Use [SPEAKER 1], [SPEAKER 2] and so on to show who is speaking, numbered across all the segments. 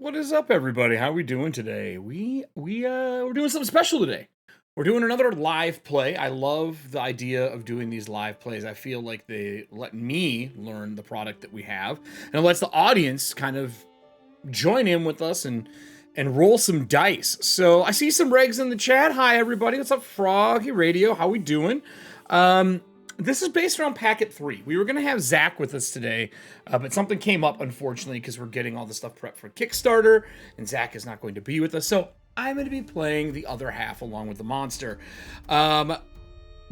[SPEAKER 1] What is up, everybody? How we doing today? We're doing something special today. We're doing another live play. I love the idea of doing these live plays. I feel like they let me learn the product that we have, and it lets the audience kind of join in with us and roll some dice. So I see some regs in the chat. Hi, everybody. What's up, Froggy Radio? How we doing? This is based around Packet 3. We were going to have Zach with us today, but something came up, unfortunately, because we're getting all the stuff prepped for Kickstarter, and Zach is not going to be with us. So I'm going to be playing the other half along with the monster.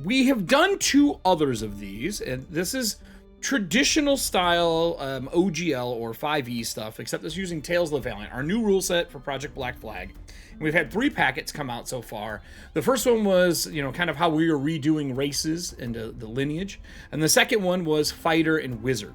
[SPEAKER 1] We have done two others of these, and this is traditional style OGL or 5e stuff, except it's using Tales of the Valiant, our new rule set for Project Black Flag. And we've had 3 packets come out so far. The first one was, kind of how we were redoing races and the lineage. And the second one was Fighter and Wizard.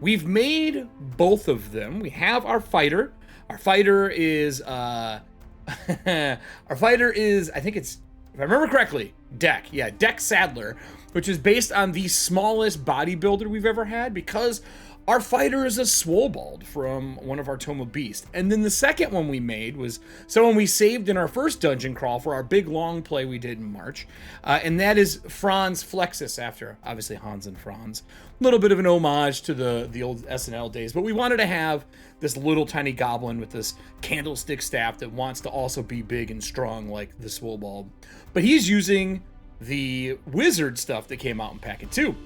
[SPEAKER 1] We've made both of them. We have our Fighter. Our Fighter is, I think it's, if I remember correctly, Deck. Yeah, Deck Sadler, which is based on the smallest bodybuilder we've ever had, because our Fighter is a Swobold from one of our Tome of Beast. And then the second one we made was someone we saved in our first dungeon crawl for our big long play we did in March. And that is Franz Flexus, after obviously Hans and Franz. A little bit of an homage to the old SNL days, but we wanted to have this little tiny goblin with this candlestick staff that wants to also be big and strong like the Swobold. But he's using the wizard stuff that came out in Packet 2.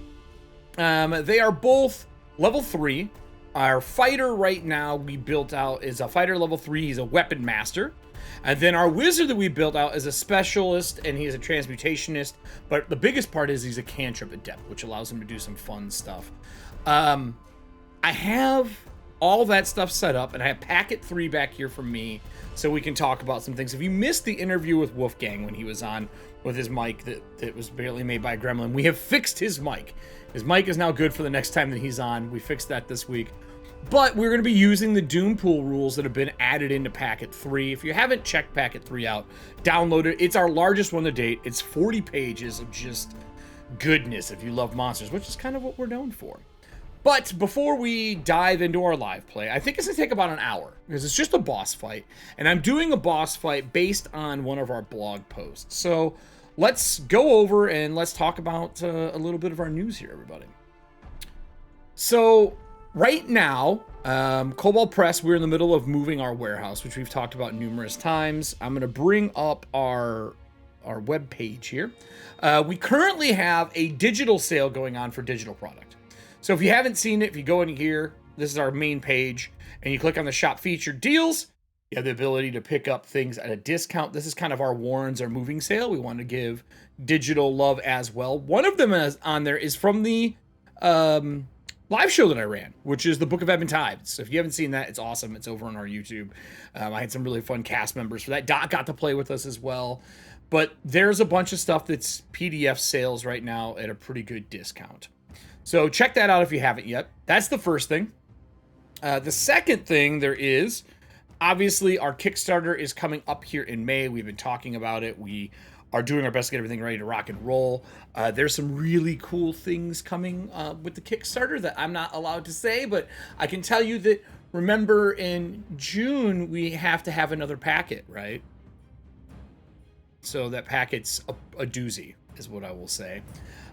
[SPEAKER 1] They are both level 3. Our fighter right now we built out is a fighter level 3. He's a weapon master. And then our wizard that we built out is a specialist, and he's a transmutationist. But the biggest part is he's a cantrip adept, which allows him to do some fun stuff. I have all that stuff set up, and I have Packet 3 back here for me, so we can talk about some things. If you missed the interview with Wolfgang when he was on with his mic that was barely made by Gremlin, we have fixed his mic. His mic is now good for the next time that he's on. We fixed that this week. But we're going to be using the Doom Pool rules that have been added into Packet 3. If you haven't checked Packet 3 out, download it. It's our largest one to date. It's 40 pages of just goodness if you love monsters, which is kind of what we're known for. But before we dive into our live play, I think it's going to take about an hour, because it's just a boss fight. And I'm doing a boss fight based on one of our blog posts. So let's go over and let's talk about a little bit of our news here, everybody. So right now, Kobold Press, we're in the middle of moving our warehouse, which we've talked about numerous times. I'm going to bring up our web page here. We currently have a digital sale going on for digital product. So if you haven't seen it, if you go in here, this is our main page, and you click on the shop featured deals, you have the ability to pick up things at a discount. This is kind of our Warrens are moving sale. We want to give digital love as well. One of them on there is from the live show that I ran, which is the Book of Ebb and Tides. So if you haven't seen that, it's awesome. It's over on our YouTube. I had some really fun cast members for that. Doc got to play with us as well. But there's a bunch of stuff that's PDF sales right now at a pretty good discount. So check that out if you haven't yet. That's the first thing. The second thing there is, obviously, our Kickstarter is coming up here in May. We've been talking about it. We are doing our best to get everything ready to rock and roll. There's some really cool things coming with the Kickstarter that I'm not allowed to say, but I can tell you that, remember, in June, we have to have another packet, right? So that packet's a doozy, is what I will say.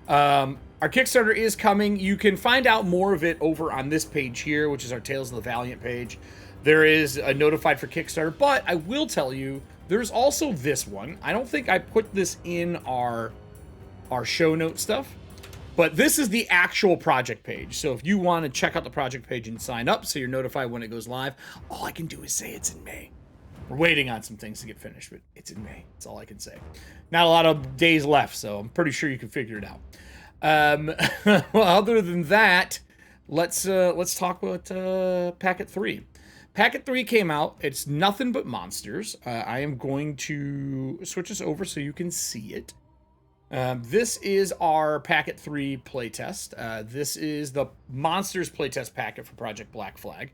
[SPEAKER 1] Our Kickstarter is coming. You can find out more of it over on this page here, which is our Tales of the Valiant page. There is a notified for Kickstarter, but I will tell you, there's also this one. I don't think I put this in our show note stuff, but this is the actual project page. So if you want to check out the project page and sign up so you're notified when it goes live, all I can do is say it's in May. We're waiting on some things to get finished, but it's in May. That's all I can say. Not a lot of days left, so I'm pretty sure you can figure it out. Well, other than that, let's talk about Packet 3. Packet 3 came out. It's nothing but monsters. I am going to switch this over so you can see it. This is our Packet 3 playtest. This is the Monsters playtest packet for Project Black Flag.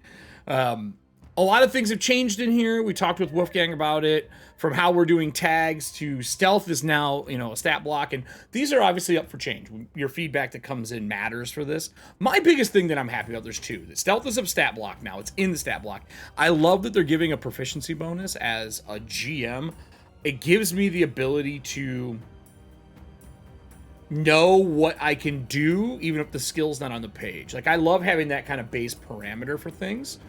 [SPEAKER 1] A lot of things have changed in here. We talked with Wolfgang about it, from how we're doing tags to stealth is now, you know, a stat block. And these are obviously up for change. Your feedback that comes in matters for this. My biggest thing that I'm happy about, there's two. The stealth is a stat block now. It's in the stat block. I love that they're giving a proficiency bonus as a GM. It gives me the ability to know what I can do, even if the skill's not on the page. Like, I love having that kind of base parameter for things.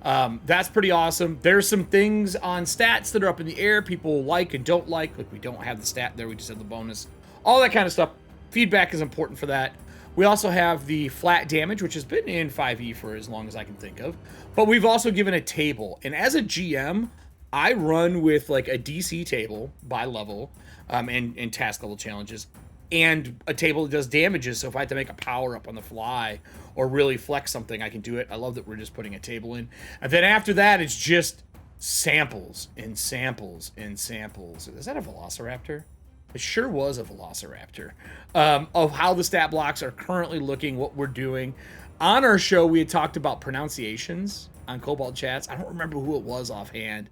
[SPEAKER 1] That's pretty awesome. There's some things on stats that are up in the air people like and don't like. Like, we don't have the stat there, we just have the bonus. All that kind of stuff. Feedback is important for that. We also have the flat damage, which has been in 5e for as long as I can think of. But we've also given a table. And as a GM, I run with like a DC table by level, and task level challenges, and a table that does damages. So if I have to make a power up on the fly or really flex something, I can do it. I love that we're just putting a table in. And then after that, it's just samples and samples and samples. Is that a Velociraptor? It sure was a Velociraptor. Of how the stat blocks are currently looking, what we're doing. On our show, we had talked about pronunciations on Kobold chats. I don't remember who it was offhand,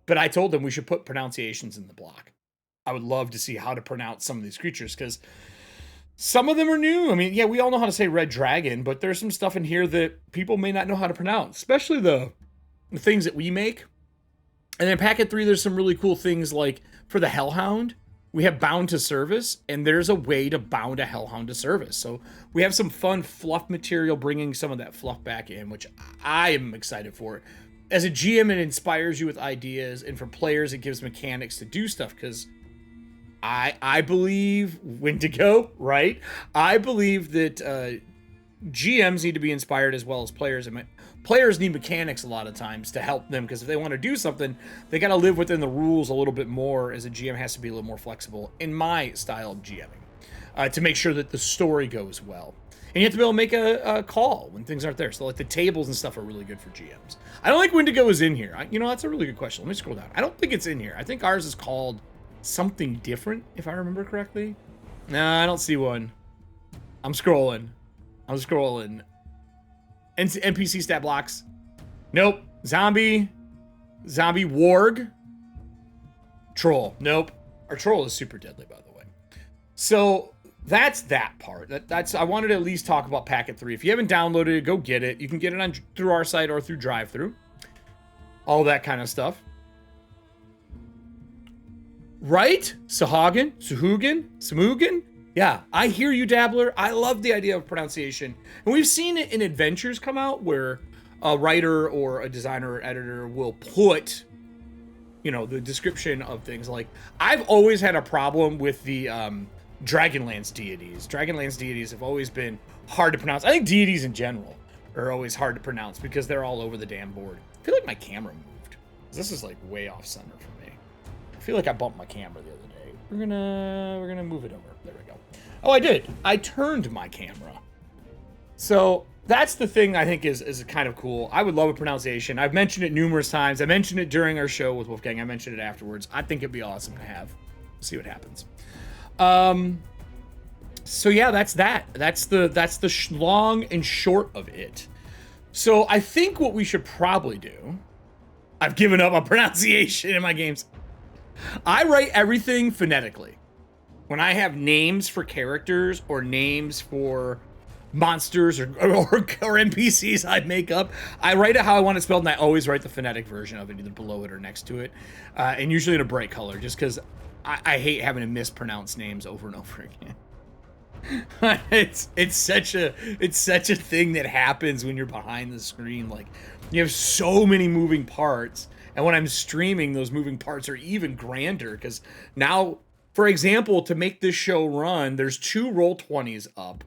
[SPEAKER 1] but I told them we should put pronunciations in the block. I would love to see how to pronounce some of these creatures, because some of them are new. I mean, yeah, we all know how to say red dragon, but there's some stuff in here that people may not know how to pronounce, especially the things that we make. And then packet 3, there's some really cool things, like for the Hellhound, we have bound to service, and there's a way to bound a Hellhound to service. So we have some fun fluff material, bringing some of that fluff back in, which I am excited for. As a GM, it inspires you with ideas, and for players, it gives mechanics to do stuff, because I believe Wendigo, right? I believe that GMs need to be inspired as well as players. And players need mechanics a lot of times to help them, because if they want to do something, they got to live within the rules a little bit more. As a GM has to be a little more flexible in my style of GMing, to make sure that the story goes well. And you have to be able to make a call when things aren't there. So like the tables and stuff are really good for GMs. I don't think Wendigo is in here. You know, that's a really good question. Let me scroll down. I don't think it's in here. I think ours is called something different, if I remember correctly. No, I don't see one. I'm scrolling. NPC stat blocks. Nope. Zombie warg. Troll. Nope. Our troll is super deadly, by the way. So that's that part. That's I wanted to at least talk about packet 3. If you haven't downloaded it, go get it. You can get it on through our site or through drive-thru. All that kind of stuff. Right? Samugan? Yeah, I hear you, Dabbler. I love the idea of pronunciation. And we've seen it in adventures come out where a writer or a designer or editor will put, you know, the description of things. Like, I've always had a problem with the Dragonlance deities. Dragonlance deities have always been hard to pronounce. I think deities in general are always hard to pronounce because they're all over the damn board. I feel like my camera moved. This is like way off center for me. I feel like I bumped my camera the other day. We're gonna move it over. There we go. Oh, I did. I turned my camera. So that's the thing I think is kind of cool. I would love a pronunciation. I've mentioned it numerous times. I mentioned it during our show with Wolfgang. I mentioned it afterwards. I think it'd be awesome to have. We'll see what happens. So yeah, that's that. That's the long and short of it. So I think what we should probably do, I've given up on pronunciation in my games. I write everything phonetically. When I have names for characters or names for monsters or NPCs I make up, I write it how I want it spelled, and I always write the phonetic version of it, either below it or next to it, and usually in a bright color, just because I hate having to mispronounce names over and over again. It's such a thing that happens when you're behind the screen. Like, you have so many moving parts, and when I'm streaming, those moving parts are even grander, because now, for example, to make this show run, there's 2 Roll20s up.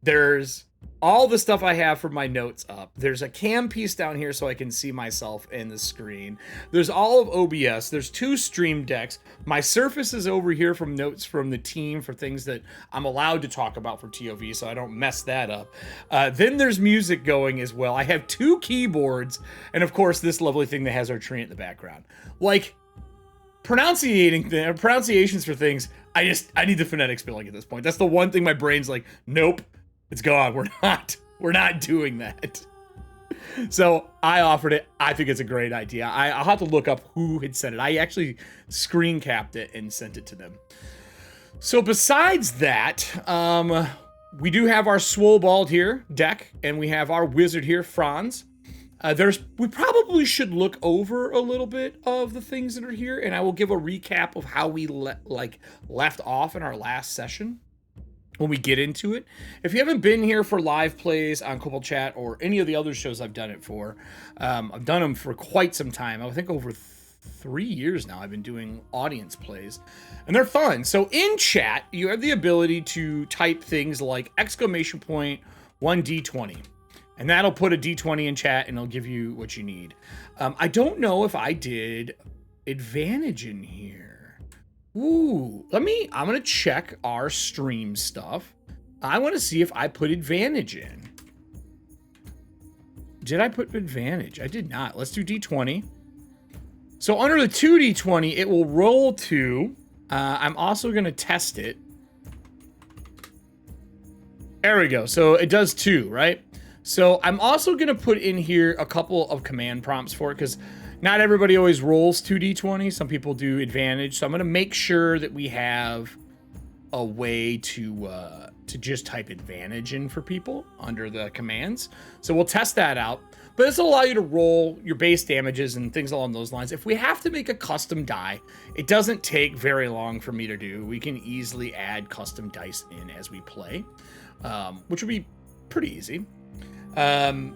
[SPEAKER 1] There's all the stuff I have for my notes up. There's a cam piece down here so I can see myself in the screen. There's all of OBS. There's 2 stream decks. My Surface is over here from notes from the team for things that I'm allowed to talk about for TOV, so I don't mess that up. Then there's music going as well. I have 2 keyboards, and of course this lovely thing that has our tree in the background. Like, pronunciations for things, I need the phonetic spelling at this point. That's the one thing my brain's like, nope, it's gone. We're not doing that. So I offered it. I think it's a great idea. I'll have to look up who had sent it. I actually screen capped it and sent it to them. So besides that, we do have our Swollbald here, Deck, and we have our Wizard here, Franz. We probably should look over a little bit of the things that are here, and I will give a recap of how we left off in our last session when we get into it. If you haven't been here for live plays on Kobold Chat or any of the other shows I've done it for, I've done them for quite some time. I think over 3 years now I've been doing audience plays, and they're fun. So in chat, you have the ability to type things like !1d20, and that'll put a d20 in chat and it'll give you what you need. I don't know if I did advantage in here. Ooh, I'm gonna check our stream stuff. I want to see if I put advantage in. Did I put advantage? I did not. Let's do d20. So under the 2d20, it will roll 2. I'm also gonna test it. There we go. So it does 2, right? So I'm also gonna put in here a couple of command prompts for it, because not everybody always rolls 2d20. Some people do advantage. So I'm going to make sure that we have a way to just type advantage in for people under the commands. So we'll test that out. But this will allow you to roll your base damages and things along those lines. If we have to make a custom die, it doesn't take very long for me to do. We can easily add custom dice in as we play, which would be pretty easy. When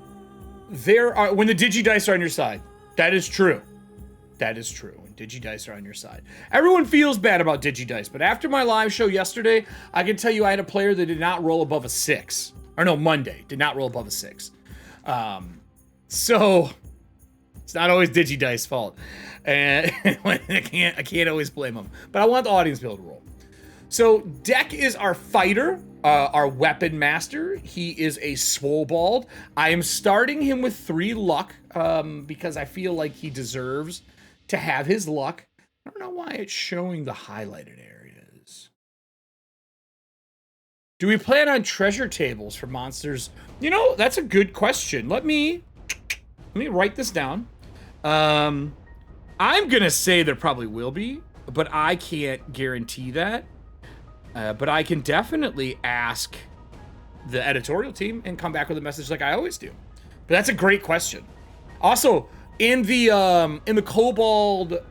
[SPEAKER 1] the digi-dice are on your side. That is true. That is true. And Digidice are on your side. Everyone feels bad about Digidice, but after my live show yesterday, I can tell you I had a player that did not roll above a 6. Or no, Monday did not roll above a 6. So it's not always Digidice's fault, and I can't always blame them. But I want the audience to be able to roll. So Deck is our fighter. Our weapon master. He is a Swollbald. I am starting him with 3 luck because I feel like he deserves to have his luck. I don't know why it's showing the highlighted areas. Do we plan on treasure tables for monsters? You know, that's a good question. Let me write this down. I'm gonna say there probably will be, but I can't guarantee that. But I can definitely ask the editorial team and come back with a message like I always do. But that's a great question. Also, in the Kobold,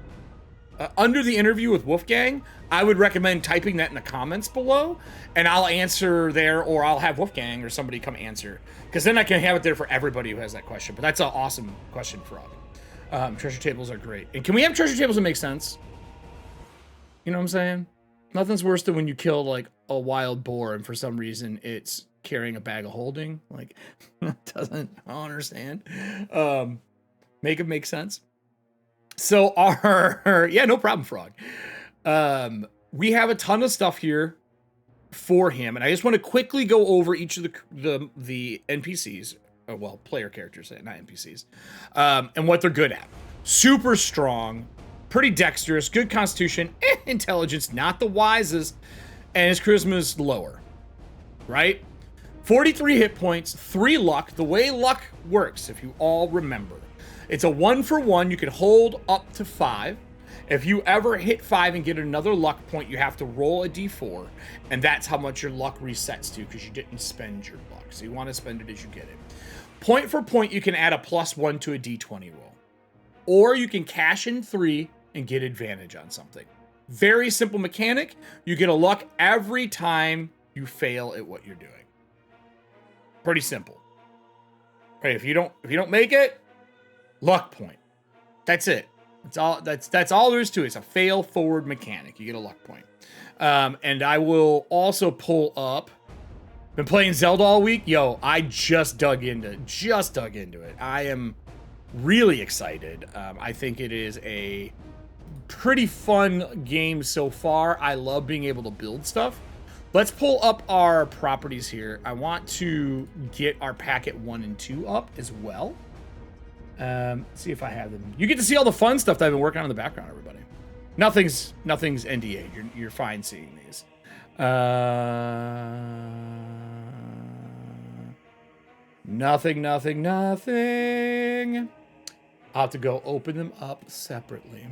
[SPEAKER 1] under the interview with Wolfgang, I would recommend typing that in the comments below, and I'll answer there, or I'll have Wolfgang or somebody come answer, because then I can have it there for everybody who has that question. But that's an awesome question, Frog. Treasure tables are great. And can we have treasure tables that make sense? You know what I'm saying? Nothing's worse than when you kill, like, a wild boar and for some reason it's carrying a bag of holding. Like, I don't understand. Make it make sense. So yeah, no problem, Frog. We have a ton of stuff here for him, and I just want to quickly go over each of the NPCs, well, player characters, not NPCs, and what they're good at. Super strong, pretty dexterous, good constitution, intelligence, not the wisest, and his charisma is lower, right? 43 hit points, 3 luck. The way luck works, if you all remember, it's a 1-for-1. You can hold up to 5. If you ever hit 5 and get another luck point, you have to roll a d4, and that's how much your luck resets to, because you didn't spend your luck. So you want to spend it as you get it. Point for point, you can add a +1 to a d20 roll, or you can cash in 3 and get advantage on something. Very simple mechanic. You get a luck every time you fail at what you're doing. Pretty simple. Right, if you don't make it, luck point. That's it. That's all there is to it. It's a fail forward mechanic. You get a luck point. And I will also pull up. Been playing Zelda all week. Yo, I just dug into it. I am really excited. I think it is a pretty fun game so far. I love being able to build stuff. Let's pull up our properties here. I want to get our packet 1 and 2 up as well. See if I have them. You get to see all the fun stuff that I've been working on in the background, everybody. Nothing's NDA. You're fine seeing these. Nothing, nothing, nothing. I'll have to go open them up separately.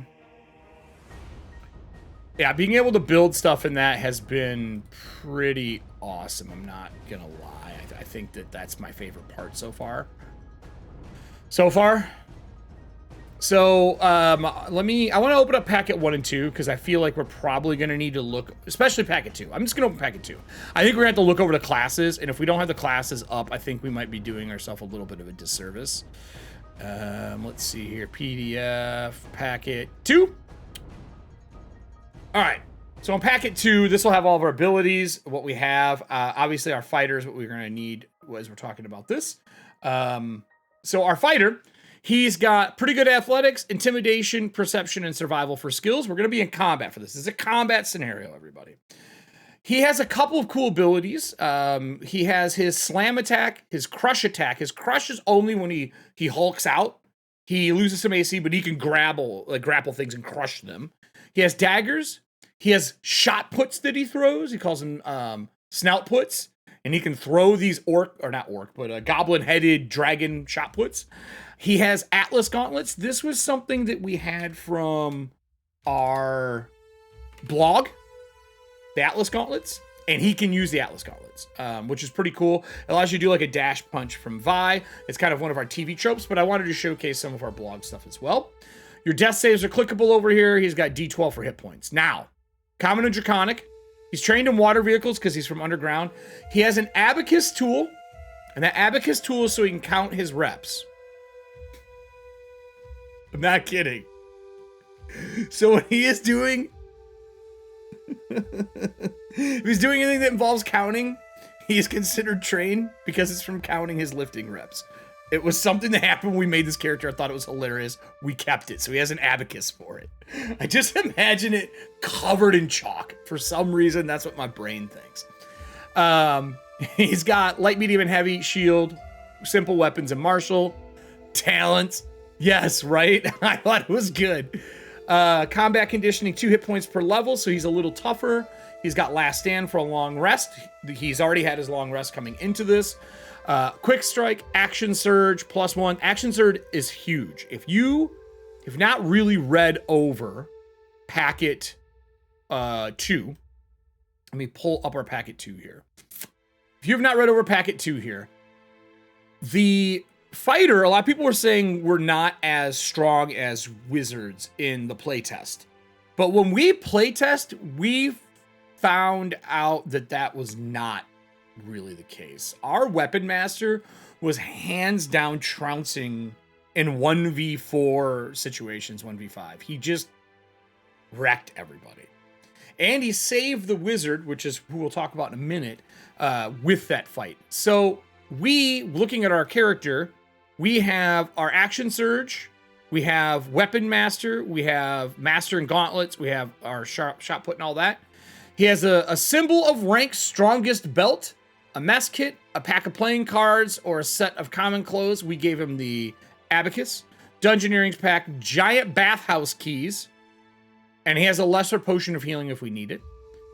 [SPEAKER 1] Yeah, being able to build stuff in that has been pretty awesome. I'm not gonna lie. I think that that's my favorite part so far. So, I want to open up packet 1 and 2 because I feel like we're probably going to need to look, especially packet 2. I'm just going to open packet 2. I think we're going to have to look over the classes, and if we don't have the classes up, I think we might be doing ourselves a little bit of a disservice. Let's see here. PDF, packet 2. All right. So on packet 2, this will have all of our abilities, what we have. Obviously, our fighters, what we're going to need as we're talking about this. So our fighter, he's got pretty good athletics, intimidation, perception, and survival for skills. We're going to be in combat for this. This is a combat scenario, everybody. He has a couple of cool abilities. He has his slam attack, his crush attack. His crush is only when he hulks out. He loses some AC, but he can grapple things and crush them. He has daggers. He has shot puts that he throws. He calls them snout puts. And he can throw these goblin-headed dragon shot puts. He has Atlas gauntlets. This was something that we had from our blog, the Atlas gauntlets. And he can use the Atlas gauntlets, which is pretty cool. It allows you to do like a dash punch from Vi. It's kind of one of our TV tropes, but I wanted to showcase some of our blog stuff as well. Your death saves are clickable over here. He's got D12 for hit points. Now, Common and Draconic. He's trained in water vehicles because he's from underground. He has an abacus tool, and that abacus tool is so he can count his reps. I'm not kidding. So when he is doing... if he's doing anything that involves counting, he is considered trained because it's from counting his lifting reps. It was something that happened when we made this character. I thought it was hilarious. We kept it, so he has an abacus for it. I just imagine it covered in chalk. For some reason, that's what my brain thinks. He's got light, medium, and heavy, shield, simple weapons, and martial. Talents. Yes, right? I thought it was good. Combat conditioning, 2 hit points per level, so he's a little tougher. He's got last stand for a long rest. He's already had his long rest coming into this. Quick strike, action surge, +1. Action surge is huge. If you have not really read over packet 2, let me pull up our packet 2 here. If you have not read over packet 2 here, the fighter, a lot of people were saying we're not as strong as wizards in the playtest. But when we playtest, we found out that that was not really the case. Our weapon master was hands down trouncing in 1v4 situations, 1v5. He just wrecked everybody. And he saved the wizard, which is who we'll talk about in a minute, with that fight. So looking at our character, we have our action surge, we have weapon master, we have master and gauntlets, we have our shot put and all that. He has a symbol of rank strongest belt, a mess kit, a pack of playing cards, or a set of common clothes. We gave him the abacus, Dungeoneering's pack, giant bathhouse keys, and he has a lesser potion of healing if we need it.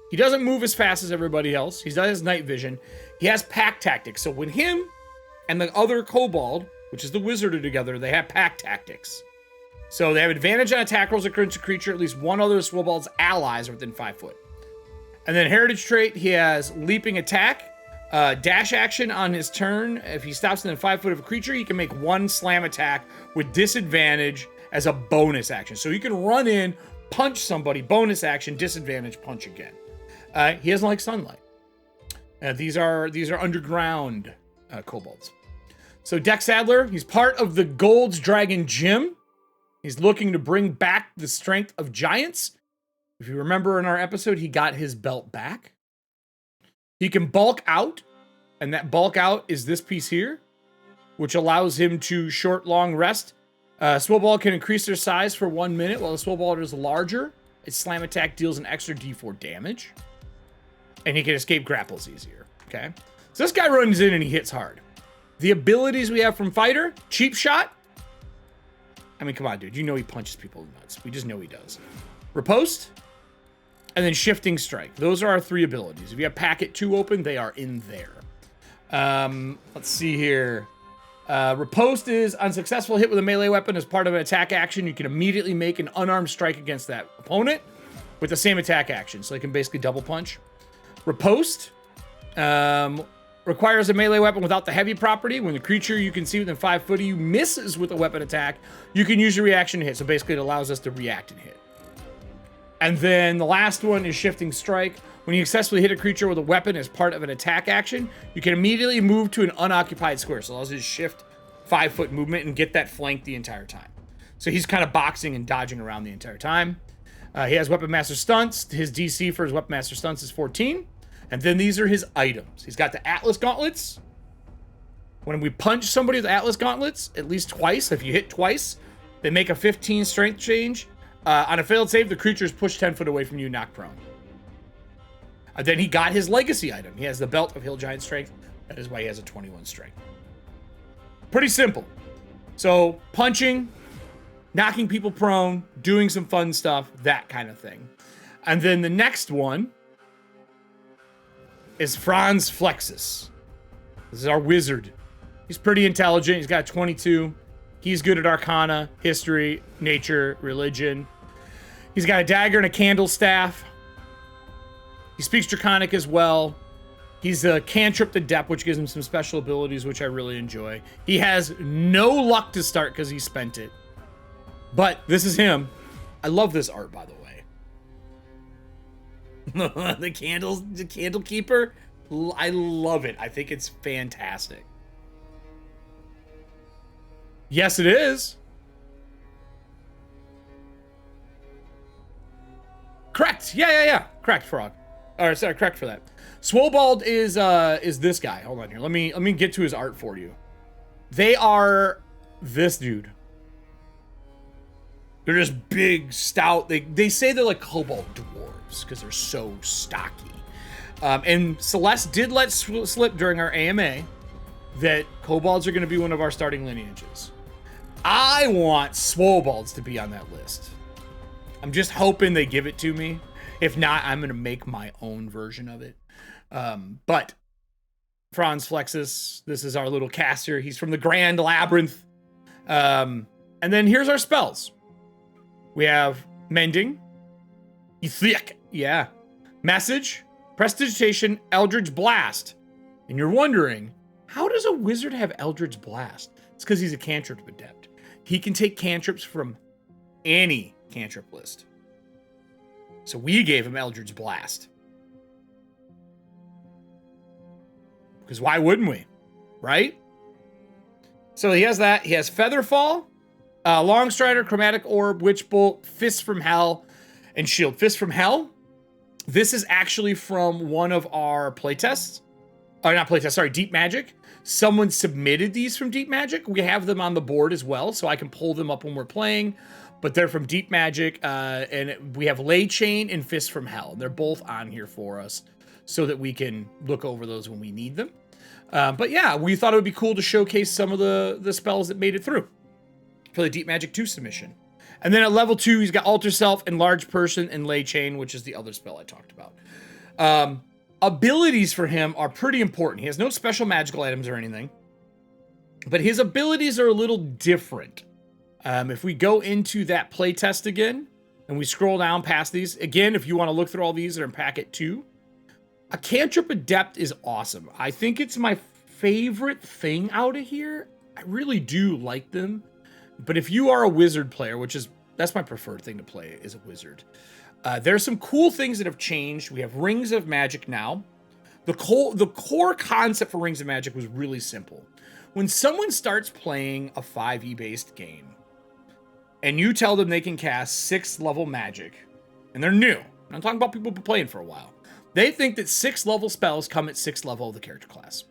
[SPEAKER 1] He doesn't move as fast as everybody else. He does night vision. He has pack tactics. So when him and the other kobold, which is the wizard, are together, they have pack tactics. So they have advantage on attack rolls against a creature. At least one other Swobold's allies are within 5 foot. And then heritage trait, he has leaping attack, dash action on his turn. If he stops within 5 foot of a creature, he can make one slam attack with disadvantage as a bonus action. So you can run in, punch somebody, bonus action, disadvantage, punch again. He doesn't like sunlight. These are underground kobolds. So Deck Sadler, he's part of the Gold's Dragon Gym. He's looking to bring back the strength of giants. If you remember in our episode, he got his belt back. He can bulk out, and that bulk out is this piece here, which allows him to long rest. Swobold can increase their size for 1 minute, while the Swobold is larger. Its slam attack deals an extra D4 damage. And he can escape grapples easier, okay? So this guy runs in and he hits hard. The abilities we have from Fighter, Cheap Shot. I mean, come on, dude. You know he punches people in the nuts. We just know he does. Riposte. And then Shifting Strike. Those are our 3 abilities. If you have Packet 2 open, they are in there. Let's see here. Riposte is unsuccessful hit with a melee weapon as part of an attack action. You can immediately make an unarmed strike against that opponent with the same attack action. So they can basically double punch. Riposte requires a melee weapon without the heavy property. When the creature you can see within 5 foot of you misses with a weapon attack, you can use your reaction to hit. So basically it allows us to react and hit. And then the last one is Shifting Strike. When you successfully hit a creature with a weapon as part of an attack action, you can immediately move to an unoccupied square. So it allows you to shift 5 foot movement and get that flank the entire time. So he's kind of boxing and dodging around the entire time. He has Weapon Master Stunts. His DC for his Weapon Master Stunts is 14. And then these are his items. He's got the Atlas Gauntlets. When we punch somebody with Atlas Gauntlets, at least twice, if you hit twice, they make a 15 strength change. On a failed save, the creature is pushed 10 foot away from you, knocked prone. Then he got his legacy item. He has the Belt of Hill Giant Strength. That is why he has a 21 strength. Pretty simple. So punching, knocking people prone, doing some fun stuff, that kind of thing. And then the next one is Franz Flexus. This is our wizard. He's pretty intelligent. He's got 22. He's good at Arcana, History, Nature, Religion. He's got a dagger and a candle staff. He speaks Draconic as well. He's a Cantrip Adept, which gives him some special abilities, which I really enjoy. He has no luck to start because he spent it. But this is him. I love this art, by the way. The Candle Keeper. I love it. I think it's fantastic. Yes, it is. Correct. Yeah. Correct, Frog. Or sorry, correct for that. Swobold is this guy. Hold on here. Let me get to his art for you. They are this dude. They're just big, stout. They say they're like Kobold dwarves because they're so stocky. And Celeste did let slip during our AMA that Kobolds are going to be one of our starting lineages. I want Swobolds to be on that list. I'm just hoping they give it to me. If not, I'm going to make my own version of it. But Franz Flexus, this is our little caster. He's from the Grand Labyrinth. And then here's our spells. We have Mending, Ethic, yeah, Message, Prestidigitation, Eldritch Blast. And you're wondering, how does a wizard have Eldritch Blast? It's because he's a Cantrip Adept. He can take cantrips from any cantrip list. So we gave him Eldritch Blast. Because why wouldn't we? Right? So he has that. He has Featherfall, Longstrider, Chromatic Orb, Witch Bolt, Fist from Hell, and Shield. Fist from Hell. This is actually from one of our playtests. Or not playtests, sorry, Deep Magic. Someone submitted these from Deep Magic. We have them on the board as well, so I can pull them up when we're playing. But they're from Deep Magic, and we have Lay Chain and Fist from Hell. They're both on here for us so that we can look over those when we need them. But yeah, we thought it would be cool to showcase some of the spells that made it through for the Deep Magic 2 submission. And then at level 2, he's got Alter Self, Enlarged Person, and Lay Chain, which is the other spell I talked about. Abilities for him are pretty important. He has no special magical items or anything, but his abilities are a little different. If we go into that playtest again, and we scroll down past these, again, if you want to look through all these, they're in packet 2. A Cantrip Adept is awesome. I think it's my favorite thing out of here. I really do like them. But if you are a wizard player, that's my preferred thing to play, is a wizard. There's some cool things that have changed. We have Rings of Magic now. The core concept for Rings of Magic was really simple. When someone starts playing a 5e based game, and you tell them they can cast 6th level magic, and they're new, I'm talking about people who've been playing for a while, they think that 6th level spells come at 6th level of the character class.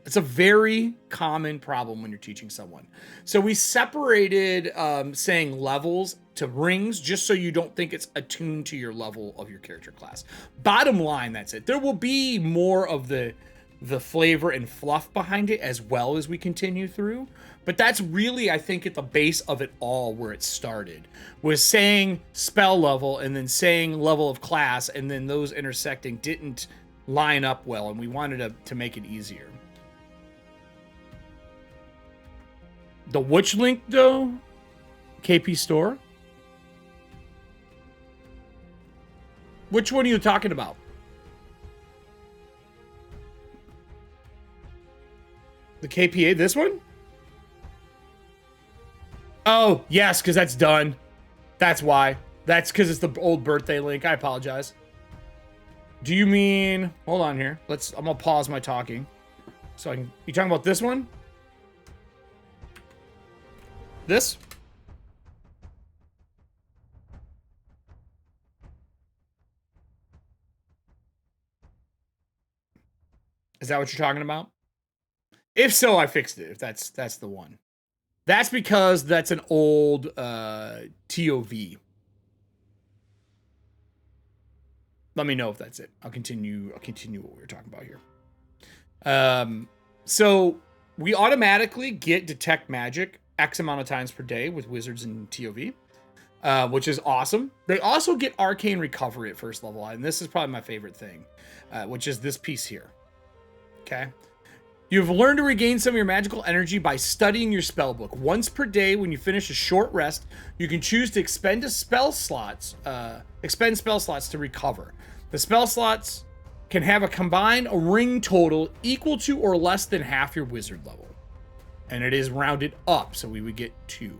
[SPEAKER 1] It's a very common problem when you're teaching someone. So we separated saying levels to rings just so you don't think it's attuned to your level of your character class. Bottom line, that's it. There will be more of the flavor and fluff behind it as well as we continue through. But that's really, I think, at the base of it all where it started, was saying spell level and then saying level of class, and then those intersecting didn't line up well, and we wanted to make it easier. The which link, though? KP store? Which one are you talking about? The KPA, this one? Oh, yes, because that's done. That's why. That's because it's the old birthday link. I apologize. Do you mean... Hold on here. I'm going to pause my talking. So I can... You talking about this one? This? Is that what you're talking about? If so, I fixed it. If that's the one. That's because that's an old TOV. Let me know if that's it. I'll continue what we were talking about here. So we automatically get detect magic X amount of times per day with wizards and TOV, which is awesome. They also get arcane recovery at first level, and this is probably my favorite thing, which is this piece here. Okay. You've learned to regain some of your magical energy by studying your spell book. Once per day, when you finish a short rest, you can choose to expend spell slots to recover. The spell slots can have a combined ring total equal to or less than half your wizard level. And it is rounded up, so we would get 2.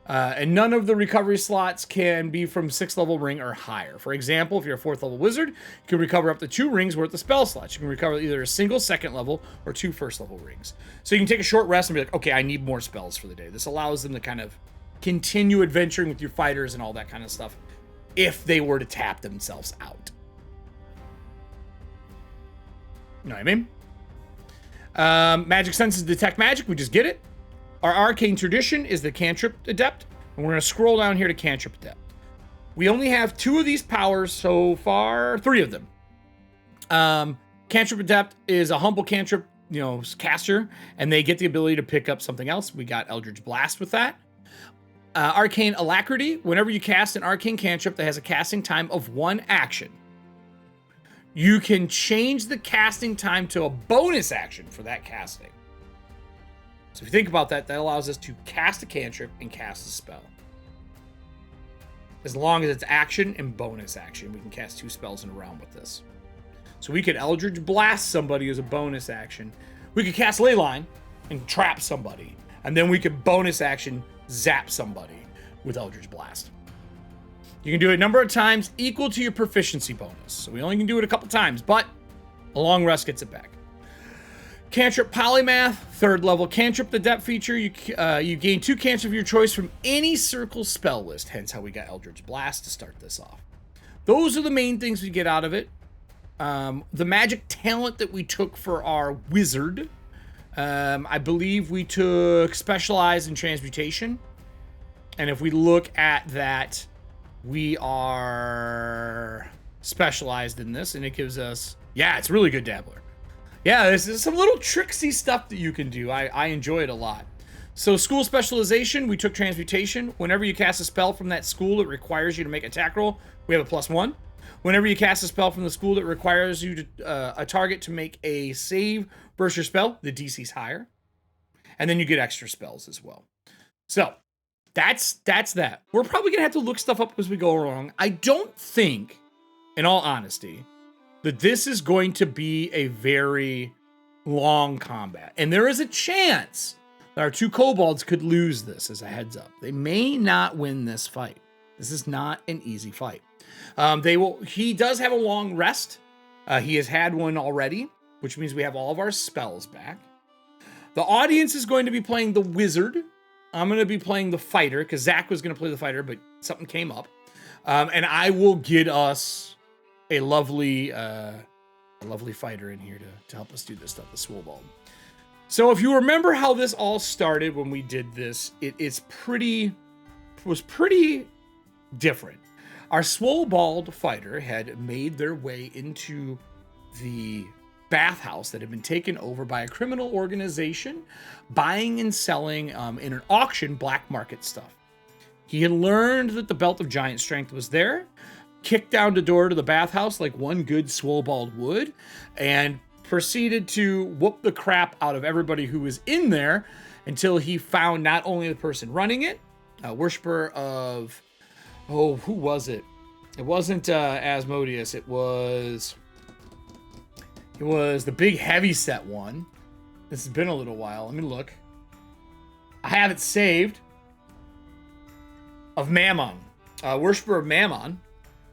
[SPEAKER 1] And none of the recovery slots can be from 6th level ring or higher. For example, if you're a 4th level wizard, you can recover up to 2 rings worth of spell slots. You can recover either a single 2nd level or 2 1st level rings. So you can take a short rest and be like, okay, I need more spells for the day. This allows them to kind of continue adventuring with your fighters and all that kind of stuff if they were to tap themselves out. You know what I mean? Magic senses detect magic. We just get it. Our arcane tradition is the cantrip adept, and we're going to scroll down here to cantrip adept. We only have 2 of these powers so far, 3 of them. Cantrip adept is a humble cantrip, caster, and they get the ability to pick up something else. We got Eldritch Blast with that. Arcane alacrity, whenever you cast an arcane cantrip that has a casting time of 1 action, you can change the casting time to a bonus action for that casting. So if you think about that, that allows us to cast a cantrip and cast a spell. As long as it's action and bonus action, we can cast 2 spells in a round with this. So we could Eldritch Blast somebody as a bonus action. We could cast Leyline and trap somebody. And then we could bonus action zap somebody with Eldritch Blast. You can do it a number of times equal to your proficiency bonus. So we only can do it a couple times, but a long rest gets it back. Cantrip Polymath, 3rd level cantrip adept feature. You gain 2 cantrips of your choice from any circle spell list, hence how we got Eldritch Blast to start this off. Those are the main things we get out of it. The magic talent that we took for our wizard, I believe we took Specialized in Transmutation. And if we look at that, we are specialized in this, and it gives us, yeah, it's really good Dabbler. Yeah, this is some little tricksy stuff that you can do. I enjoy it a lot. So school specialization, we took Transmutation. Whenever you cast a spell from that school that requires you to make an attack roll, we have a +1. Whenever you cast a spell from the school that requires you to a target to make a save versus your spell, the DC's higher. And then you get extra spells as well. So that's that. We're probably gonna have to look stuff up as we go along. I don't think, in all honesty, that this is going to be a very long combat. And there is a chance that our 2 kobolds could lose this, as a heads up. They may not win this fight. This is not an easy fight. He does have a long rest. He has had one already, which means we have all of our spells back. The audience is going to be playing the wizard. I'm going to be playing the fighter, because Zach was going to play the fighter, but something came up. And I will get us a lovely fighter in here to help us do this stuff, the Swollbald. So if you remember how this all started when we did this, it was pretty different. Our Swollbald fighter had made their way into the bathhouse that had been taken over by a criminal organization, buying and selling in an auction black market stuff. He had learned that the Belt of Giant Strength was there, kicked down the door to the bathhouse like one good Swollbald would, and proceeded to whoop the crap out of everybody who was in there until he found not only the person running it, a worshiper of, oh, who was it? It wasn't Asmodeus. It was the big heavyset one. This has been a little while. Let me look. I have it saved. Of Mammon, worshiper of Mammon,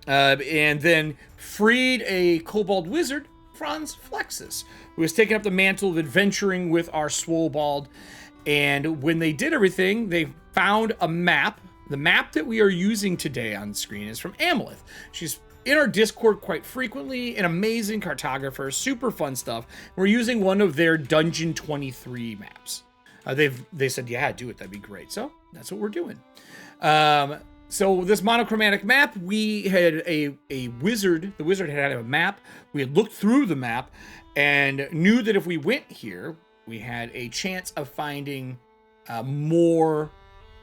[SPEAKER 1] and then freed a Kobold wizard, Franz Flexus, who has taken up the mantle of adventuring with our Swollbald. And when they did everything, they found a map. The map that we are using today on screen is from Amalith. She's in our Discord quite frequently, an amazing cartographer, super fun stuff. We're using one of their Dungeon 23 maps. They said, yeah, do it, that'd be great. So that's what we're doing. So this monochromatic map, we had a wizard. The wizard had a map. We had looked through the map and knew that if we went here, we had a chance of finding more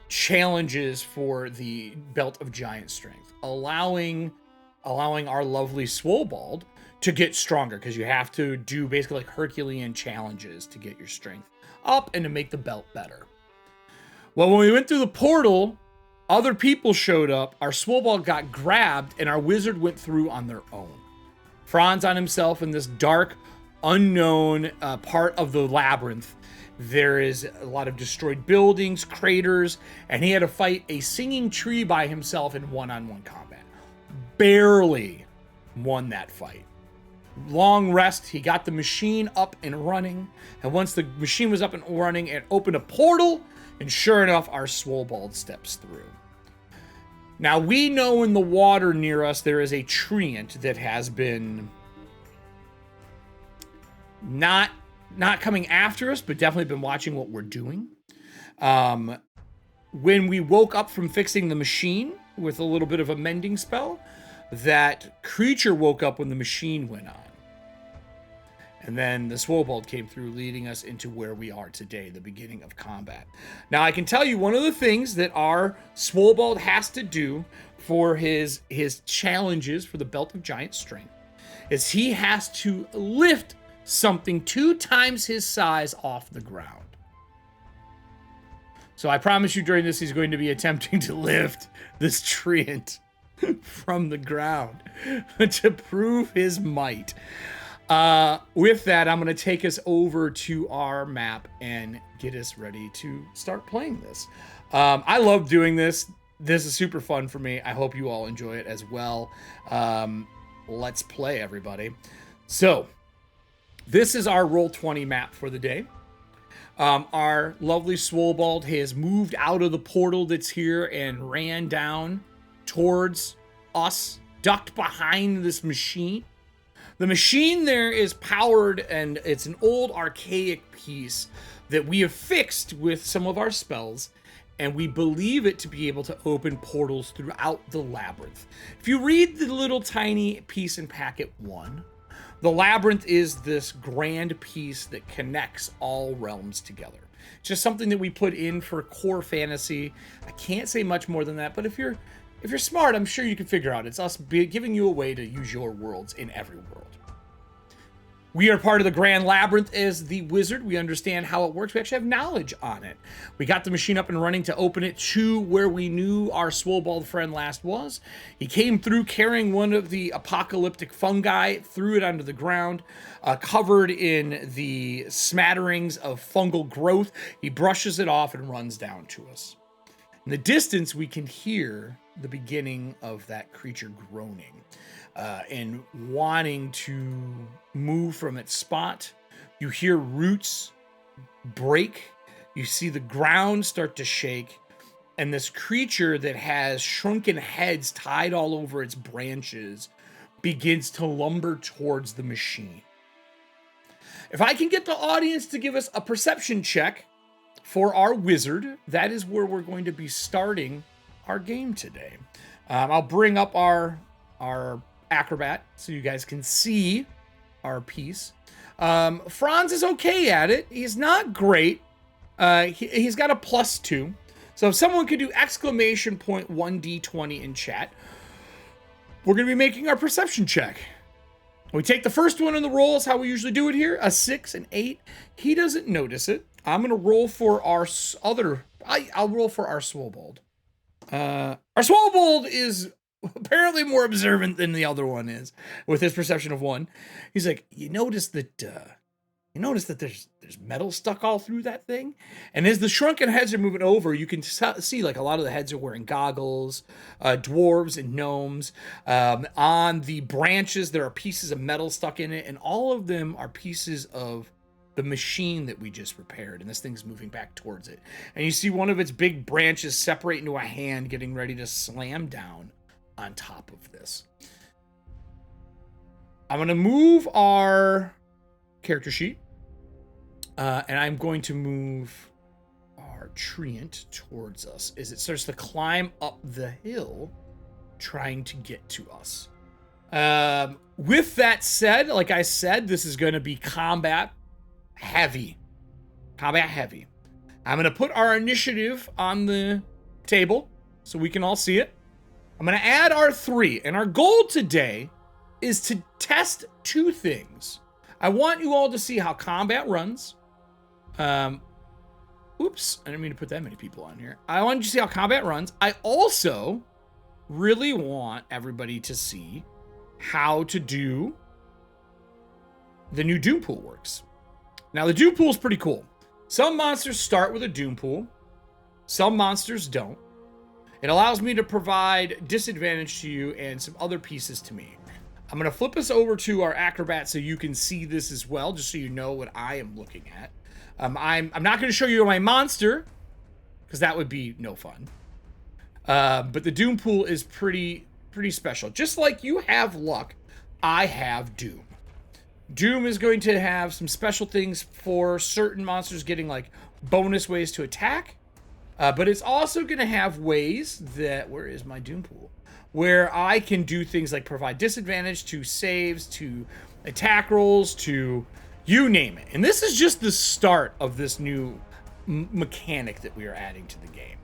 [SPEAKER 1] challenges for the Belt of Giant Strength, allowing our lovely Swollbald to get stronger, because you have to do basically like Herculean challenges to get your strength up and to make the belt better. Well, when we went through the portal, other people showed up, our Swollbald got grabbed, and our wizard went through on their own. Franz on himself in this dark, unknown part of the labyrinth. There is a lot of destroyed buildings, craters, and he had to fight a singing tree by himself in one-on-one combat. Barely won that fight. Long rest, he got the machine up and running, and once the machine was up and running, it opened a portal, and sure enough, our Swollbald steps through. Now, we know in the water near us there is a treant that has been not coming after us, but definitely been watching what we're doing. When we woke up from fixing the machine with a little bit of a mending spell, that creature woke up when the machine went on. And then the Swollbald came through, leading us into where we are today, the beginning of combat. Now, I can tell you one of the things that our Swollbald has to do for his challenges for the Belt of Giant Strength is he has to lift something 2 times his size off the ground. So I promise you during this, he's going to be attempting to lift this treant from the ground to prove his might. With that, I'm going to take us over to our map and get us ready to start playing this. I love doing this. This is super fun for me. I hope you all enjoy it as well. Let's play, everybody. So, this is our Roll20 map for the day. Our lovely Swollbald has moved out of the portal that's here and ran down towards us, ducked behind this machine. The machine there is powered, and it's an old archaic piece that we have fixed with some of our spells, and we believe it to be able to open portals throughout the labyrinth. If you read the little tiny piece in packet 1, the labyrinth is this grand piece that connects all realms together. It's just something that we put in for core fantasy. I can't say much more than that, but if you're smart, I'm sure you can figure out. It's us giving you a way to use your worlds in every world. We are part of the Grand Labyrinth as the wizard. We understand how it works. We actually have knowledge on it. We got the machine up and running to open it to where we knew our Swollbald friend last was. He came through carrying one of the apocalyptic fungi, threw it onto the ground, covered in the smatterings of fungal growth. He brushes it off and runs down to us. In the distance, we can hear the beginning of that creature groaning and wanting to move from its spot. You hear roots break. You see the ground start to shake. And this creature that has shrunken heads tied all over its branches begins to lumber towards the machine. If I can get the audience to give us a perception check for our wizard, that is where we're going to be starting our game today. I'll bring up our acrobat so you guys can see our piece. Franz is okay at it. He's not great. He's got a +2. So if someone could do exclamation point 1d20 in chat, we're going to be making our perception check. We take the first one in the roll, is how we usually do it here. A 6 and 8. He doesn't notice it. I'm going to roll for our other... I'll roll for our Swobold. Our Swobold is apparently more observant than the other one is, with his perception of 1. He's like, you notice that there's metal stuck all through that thing? And as the shrunken heads are moving over, you can see like a lot of the heads are wearing goggles, dwarves and gnomes. On the branches, there are pieces of metal stuck in it, and all of them are pieces of the machine that we just repaired, and this thing's moving back towards it. And you see one of its big branches separate into a hand, getting ready to slam down on top of this. I'm going to move our character sheet, and I'm going to move our treant towards us as it starts to climb up the hill, trying to get to us. With that said, like I said, this is going to be combat heavy. I'm going to put our initiative on the table so we can all see it. I'm going to add our 3, and our goal today is to test 2 things. I want you all to see how combat runs. Oops, I didn't mean to put that many people on here. I want you to see how combat runs. I also really want everybody to see how to do the new Doom Pool works. Now, the Doom Pool is pretty cool. Some monsters start with a Doom Pool. Some monsters don't. It allows me to provide disadvantage to you and some other pieces to me. I'm going to flip us over to our Acrobat so you can see this as well, just so you know what I am looking at. I'm not going to show you my monster, because that would be no fun. But the Doom Pool is pretty special. Just like you have luck, I have Doom. Doom is going to have some special things for certain monsters getting like bonus ways to attack. But it's also going to have ways that, where is my Doom Pool? Where I can do things like provide disadvantage to saves, to attack rolls, to you name it. And this is just the start of this new mechanic that we are adding to the game.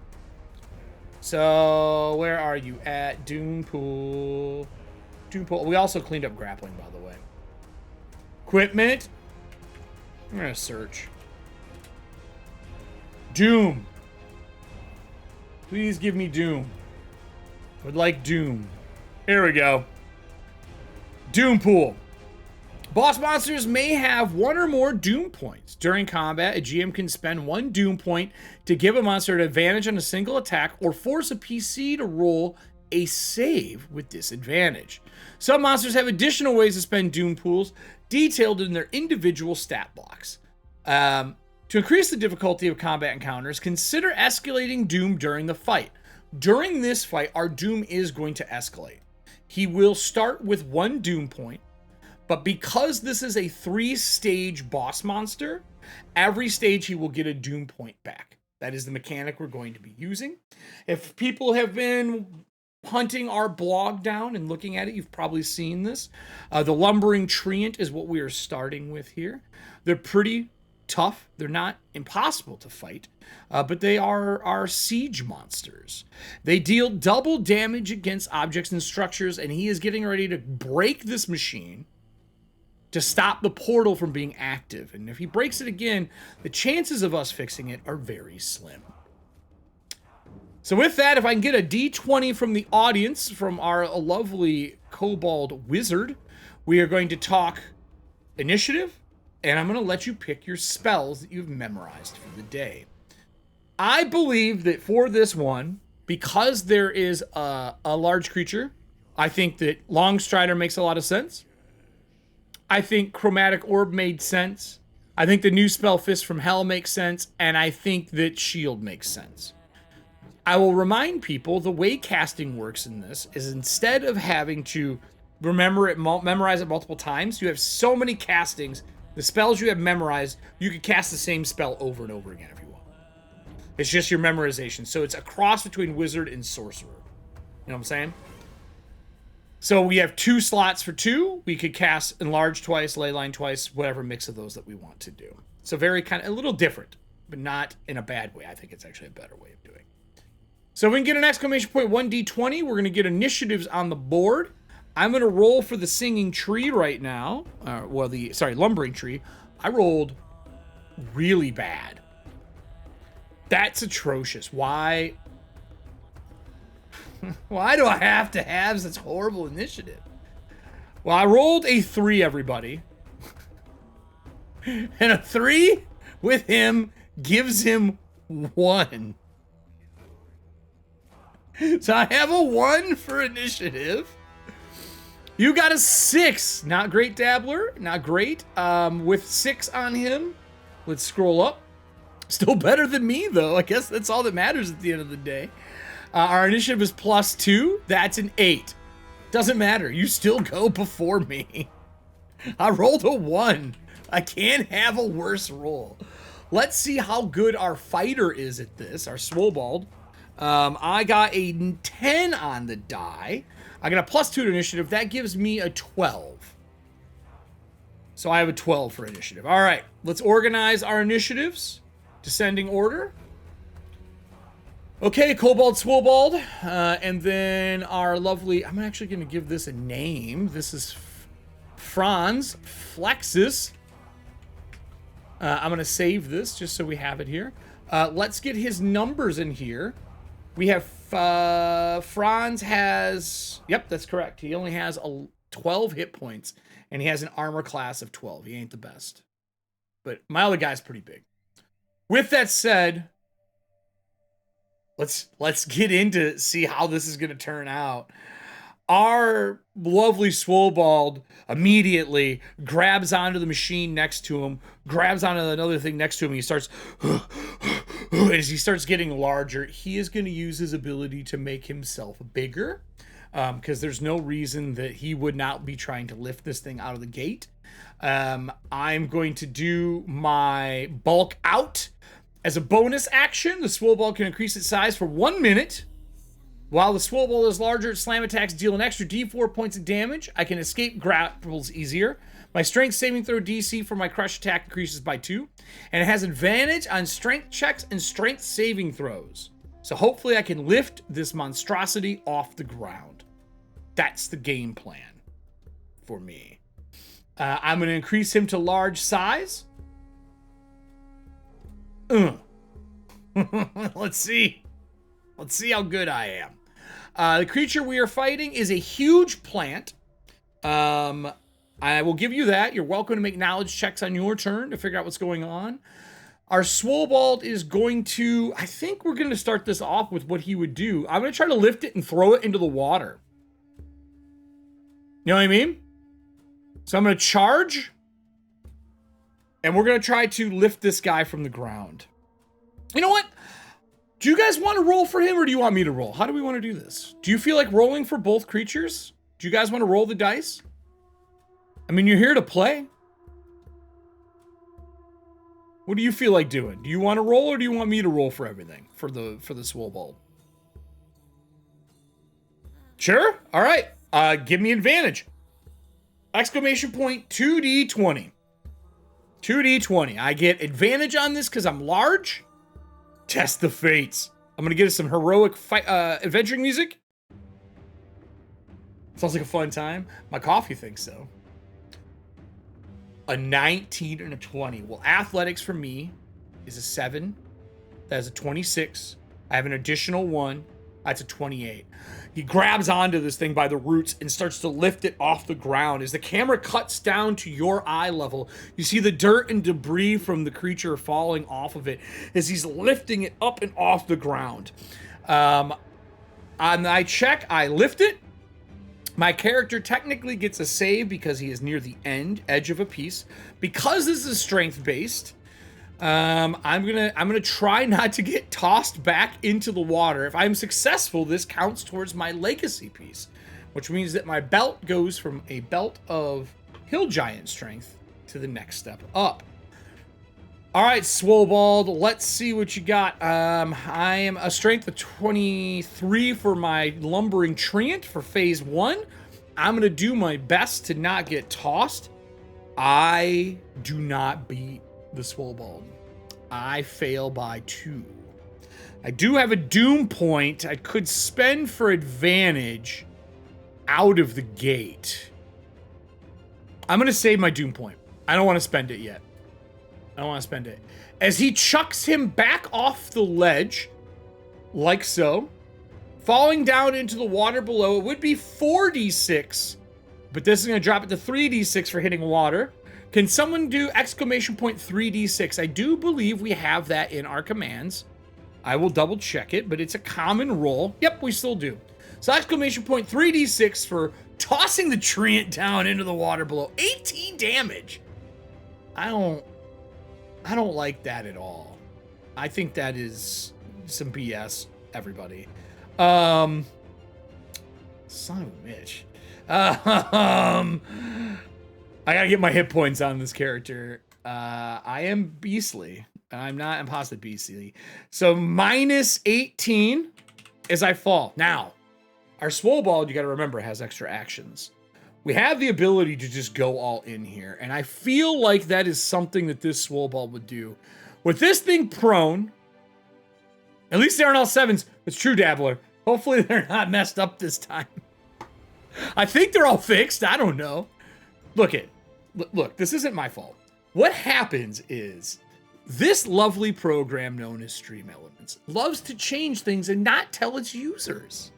[SPEAKER 1] So where are you at? Doom Pool. Doom Pool. We also cleaned up grappling, by the way. Equipment. I'm going to search. Doom. Please give me Doom. I would like Doom. Here we go. Doom Pool. Boss monsters may have 1 or more Doom points. During combat, a GM can spend 1 Doom point to give a monster an advantage on a single attack or force a PC to roll a save with disadvantage. Some monsters have additional ways to spend Doom pools detailed in their individual stat blocks. To increase the difficulty of combat encounters, consider escalating Doom during the fight. During this fight, our Doom is going to escalate. He will start with 1 Doom point, but because this is a 3-stage boss monster, every stage he will get a Doom point back. That is the mechanic we're going to be using. If people have been hunting our blog down and looking at it, you've probably seen this. The Lumbering Treant is what we are starting with here. They're pretty tough. They're not impossible to fight, but they are our siege monsters. They deal double damage against objects and structures, and he is getting ready to break this machine to stop the portal from being active. And if he breaks it again, the chances of us fixing it are very slim. So with that, if I can get a D20 from the audience, from our lovely Kobold wizard, we are going to talk initiative, and I'm going to let you pick your spells that you've memorized for the day. I believe that for this one, because there is a large creature, I think that Longstrider makes a lot of sense. I think Chromatic Orb made sense. I think the new spell Fist from Hell makes sense, and I think that Shield makes sense. I will remind people the way casting works in this is instead of having to memorize it multiple times, you have so many castings. The spells you have memorized, you could cast the same spell over and over again if you want. It's just your memorization. So it's a cross between wizard and sorcerer. You know what I'm saying? So we have 2 slots for 2. We could cast Enlarge twice, Leyline twice, whatever mix of those that we want to do. So very kind of a little different, but not in a bad way. I think it's actually a better way of doing it. So if we can get an exclamation point 1d20, we're going to get initiatives on the board. I'm going to roll for the singing tree right now. Lumbering tree. I rolled really bad. That's atrocious. Why? Why do I have to have such horrible initiative? Well, I rolled a 3, everybody. And a 3 with him gives him 1. So I have a 1 for initiative. You got a 6. Not great, Dabbler. Not great. With 6 on him. Let's scroll up. Still better than me, though. I guess that's all that matters at the end of the day. Our initiative is +2. That's an 8. Doesn't matter. You still go before me. I rolled a 1. I can't have a worse roll. Let's see how good our fighter is at this. Our Swobold. I got a 10 on the die. I got a +2 to initiative. That gives me a 12. So I have a 12 for initiative. All right. Let's organize our initiatives. Descending order. Okay, Kobold, Swobold, and then our lovely, I'm actually going to give this a name. This is Franz Flexus. I'm going to save this just so we have it here. Let's get his numbers in here. We have, Franz has, yep, that's correct. He only has 12 hit points, and he has an armor class of 12. He ain't the best. But my other guy's pretty big. With that said, let's get into see how this is going to turn out. Our lovely Swobold immediately grabs onto the machine next to him, grabs onto another thing next to him, and he starts, as he starts getting larger, he is going to use his ability to make himself bigger, because there's no reason that he would not be trying to lift this thing out of the gate. I'm going to do my bulk out. As a bonus action, the Swobold can increase its size for 1 minute. While the Swobold is larger, slam attacks deal an extra D4 points of damage. I can escape grapples easier. My strength saving throw DC for my crush attack increases by 2. And it has advantage on strength checks and strength saving throws. So hopefully I can lift this monstrosity off the ground. That's the game plan for me. I'm going to increase him to large size. Let's see. Let's see how good I am. The creature we are fighting is a huge plant. I will give you that. You're welcome to make knowledge checks on your turn to figure out what's going on. Our Swobold is going to, I think we're going to start this off with what he would do. I'm going to try to lift it and throw it into the water. You know what I mean? So I'm going to charge. And we're going to try to lift this guy from the ground. You know what? Do you guys want to roll for him or do you want me to roll? How do we want to do this? Do you feel like rolling for both creatures? Do you guys want to roll the dice? I mean, you're here to play. What do you feel like doing? Do you want to roll or do you want me to roll for everything? For the Swobold? Sure? All right. Give me advantage. Exclamation point 2d20. 2d20. I get advantage on this because I'm large. Test the fates. I'm going to get some heroic adventuring music. Sounds like a fun time. My coffee thinks so. A 19 and a 20. Well, athletics for me is a 7. That is a 26. I have an additional 1. That's a 28. He grabs onto this thing by the roots and starts to lift it off the ground. As the camera cuts down to your eye level, you see the dirt and debris from the creature falling off of it as he's lifting it up and off the ground. On my check, I lift it. My character technically gets a save because he is near the edge of a piece. Because this is strength-based, I'm gonna try not to get tossed back into the water. If I'm successful, this counts towards my legacy piece, which means that my belt goes from a belt of hill giant strength to the next step up. All right, Swobold, let's see what you got. I am a strength of 23 for my lumbering treant for phase 1. I'm gonna do my best to not get tossed. I do not beat the Swobold. I fail by 2. I do have a doom point I could spend for advantage. out of the gate. I'm going to save my Doom Point. I don't want to spend it yet. I don't want to spend it. As he chucks him back off the ledge, like so, falling down into the water below, it would be 4d6, but this is going to drop it to 3d6 for hitting water. Can someone do exclamation point 3d6? I do believe we have that in our commands. I will double check it, but it's a common roll. Yep, we still do. So exclamation point 3d6 for tossing the treant down into the water below. 18 damage. I don't like that at all. I think that is some BS, everybody. Son of a bitch. I gotta get my hit points on this character. I am beastly. I'm not imposter beastly. So minus 18 as I fall. Now, our Swollbald, you gotta remember, has extra actions. We have the ability to just go all in here, and I feel like that is something that this Swollbald would do. With this thing prone, at least they aren't all 7s. It's true, Dabbler. Hopefully they're not messed up this time. I think they're all fixed. I don't know. Look, this isn't my fault. What happens is this lovely program known as Stream Elements loves to change things and not tell its users.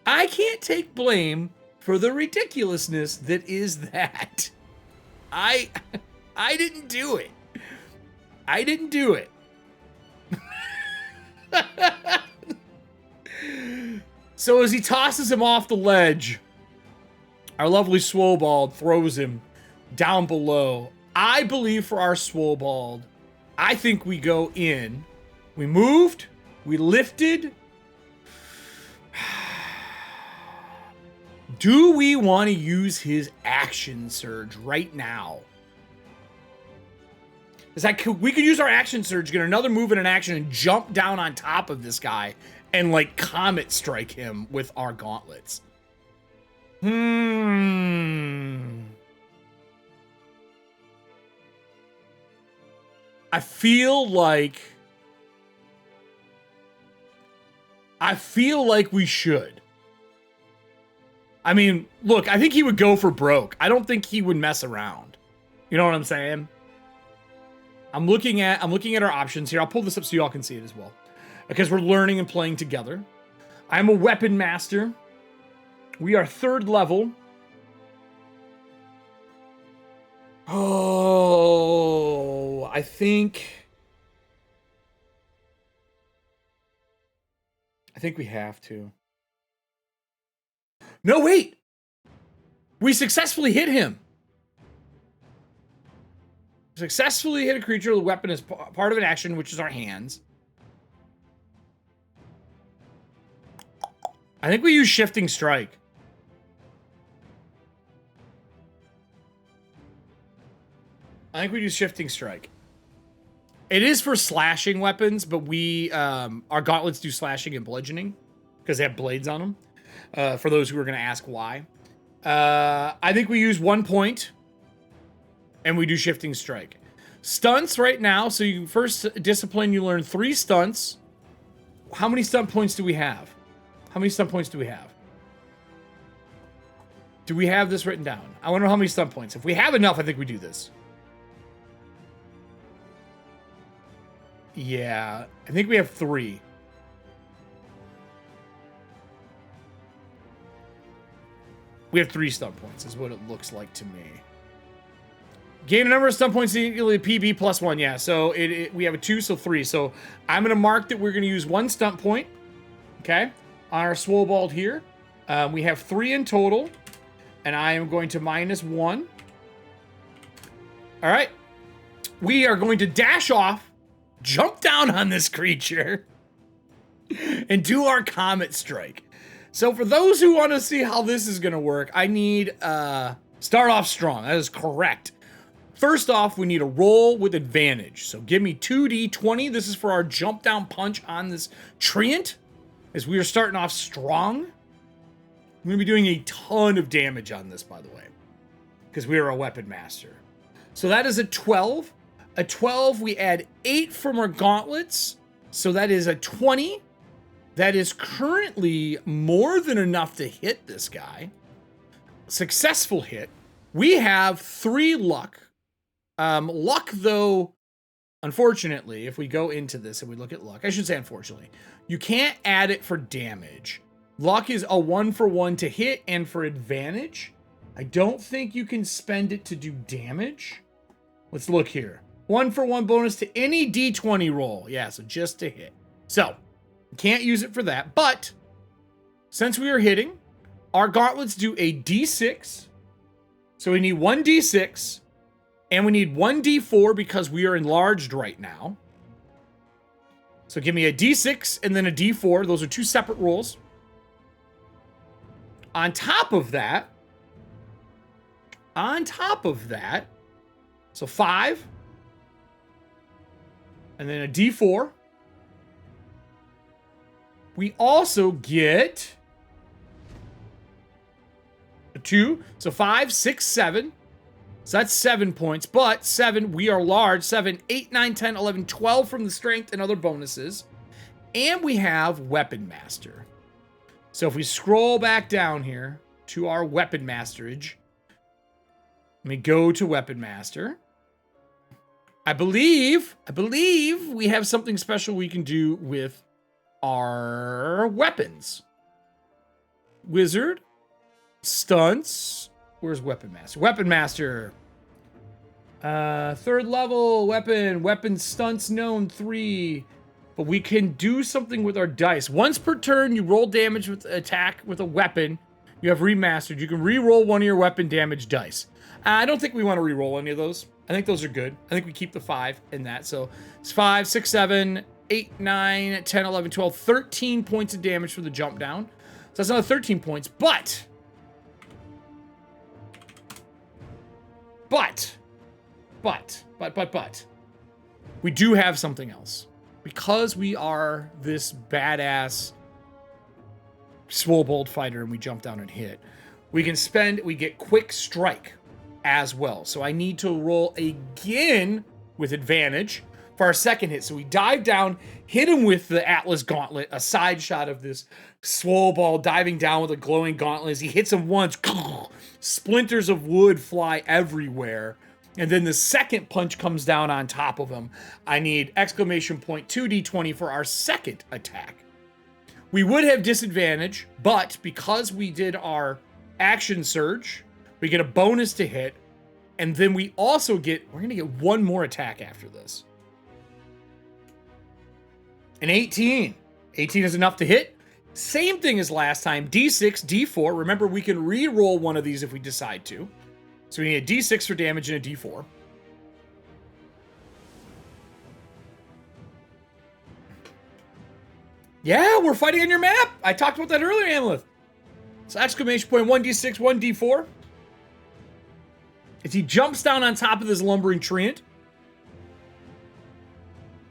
[SPEAKER 1] I can't take blame for the ridiculousness that is that. I didn't do it. I didn't do it. So as he tosses him off the ledge, our lovely Swollbald throws him down below. I believe for our Swollbald, I think we go in. We moved. We lifted. Do we want to use his action surge right now? We could use our action surge, get another move and an action, and jump down on top of this guy and like comet strike him with our gauntlets. I feel like we should. I mean, look, I think he would go for broke. I don't think he would mess around. You know what I'm saying? I'm looking at our options here. I'll pull this up so y'all can see it as well, because we're learning and playing together. I'm a weapon master. We are 3rd level. Oh, I think we have to. No, wait. We successfully hit him. Successfully hit a creature. The weapon is part of an action, which is our hands. I think we use Shifting Strike. I think we use Shifting Strike. It is for slashing weapons, but our gauntlets do slashing and bludgeoning because they have blades on them. For those who are going to ask why. I think we use 1 point and we do Shifting Strike. Stunts right now. So you first discipline, you learn 3 stunts. How many stunt points do we have? How many stunt points do we have? Do we have this written down? I want to know how many stunt points. If we have enough, I think we do this. Yeah, I think we have 3. We have 3 stunt points, is what it looks like to me. Gain a number of stunt points equally PB plus 1. Yeah, so we have a 2, so 3. So I'm going to mark that we're going to use 1 stunt point. Okay, on our Swollbald here. We have 3 in total, and I am going to minus 1. All right, we are going to dash off, jump down on this creature, and do our Comet Strike. So for those who want to see how this is going to work, I need start off strong. That is correct. First off, we need a roll with advantage. So give me 2d20. This is for our jump down punch on this treant, as we are starting off strong. I'm going to be doing a ton of damage on this, by the way, because we are a weapon master. So that is a 12. A 12, we add 8 from our gauntlets. So that is a 20. that is currently more than enough to hit this guy. Successful hit. We have 3 luck. Luck, though, unfortunately, if we go into this and we look at luck, I should say unfortunately, you can't add it for damage. Luck is a 1-for-1 to hit and for advantage. I don't think you can spend it to do damage. Let's look here. 1-for-1 bonus to any D20 roll. Yeah, so just to hit. So, can't use it for that. But, since we are hitting, our gauntlets do a D6. So we need 1 D6. And we need 1 D4 because we are enlarged right now. So give me a D6 and then a D4. Those are 2 separate rolls. On top of that, so 5. And then a D4. We also get a 2. So 5, 6, 7. So that's 7 points. But 7, we are large. 7, 8, 9, 10, 11, 12 from the strength and other bonuses. And we have Weapon Master. So if we scroll back down here to our Weapon Masterage, let me go to Weapon Master. I believe we have something special we can do with our weapons. Wizard, stunts. Where's Weapon Master? Weapon Master. 3rd level weapon stunts known 3. But we can do something with our dice. Once per turn, you roll damage with attack with a weapon you have remastered. You can re-roll one of your weapon damage dice. I don't think we want to re-roll any of those. I think those are good. I think we keep the 5 in that. So it's 5, 6, 7, 8, 9, 10, 11, 12, 13 points of damage for the jump down. So that's another 13 points. But we do have something else. Because we are this badass Swobold fighter and we jump down and hit, we get quick strike as well. So I need to roll again with advantage for our second hit. So we dive down, hit him with the Atlas Gauntlet, a side shot of this Swobold diving down with a glowing gauntlet. As he hits him once, splinters of wood fly everywhere. And then the second punch comes down on top of him. I need exclamation point 2d20 for our second attack. We would have disadvantage, but because we did our action surge, we get a bonus to hit. And then we also we're going to get 1 more attack after this. An 18. 18 is enough to hit. Same thing as last time, D6, D4. Remember, we can re-roll one of these if we decide to. So we need a D6 for damage and a D4. Yeah, we're fighting on your map. I talked about that earlier, Amalith. So exclamation point 1d6, 1d4. As he jumps down on top of this lumbering treant.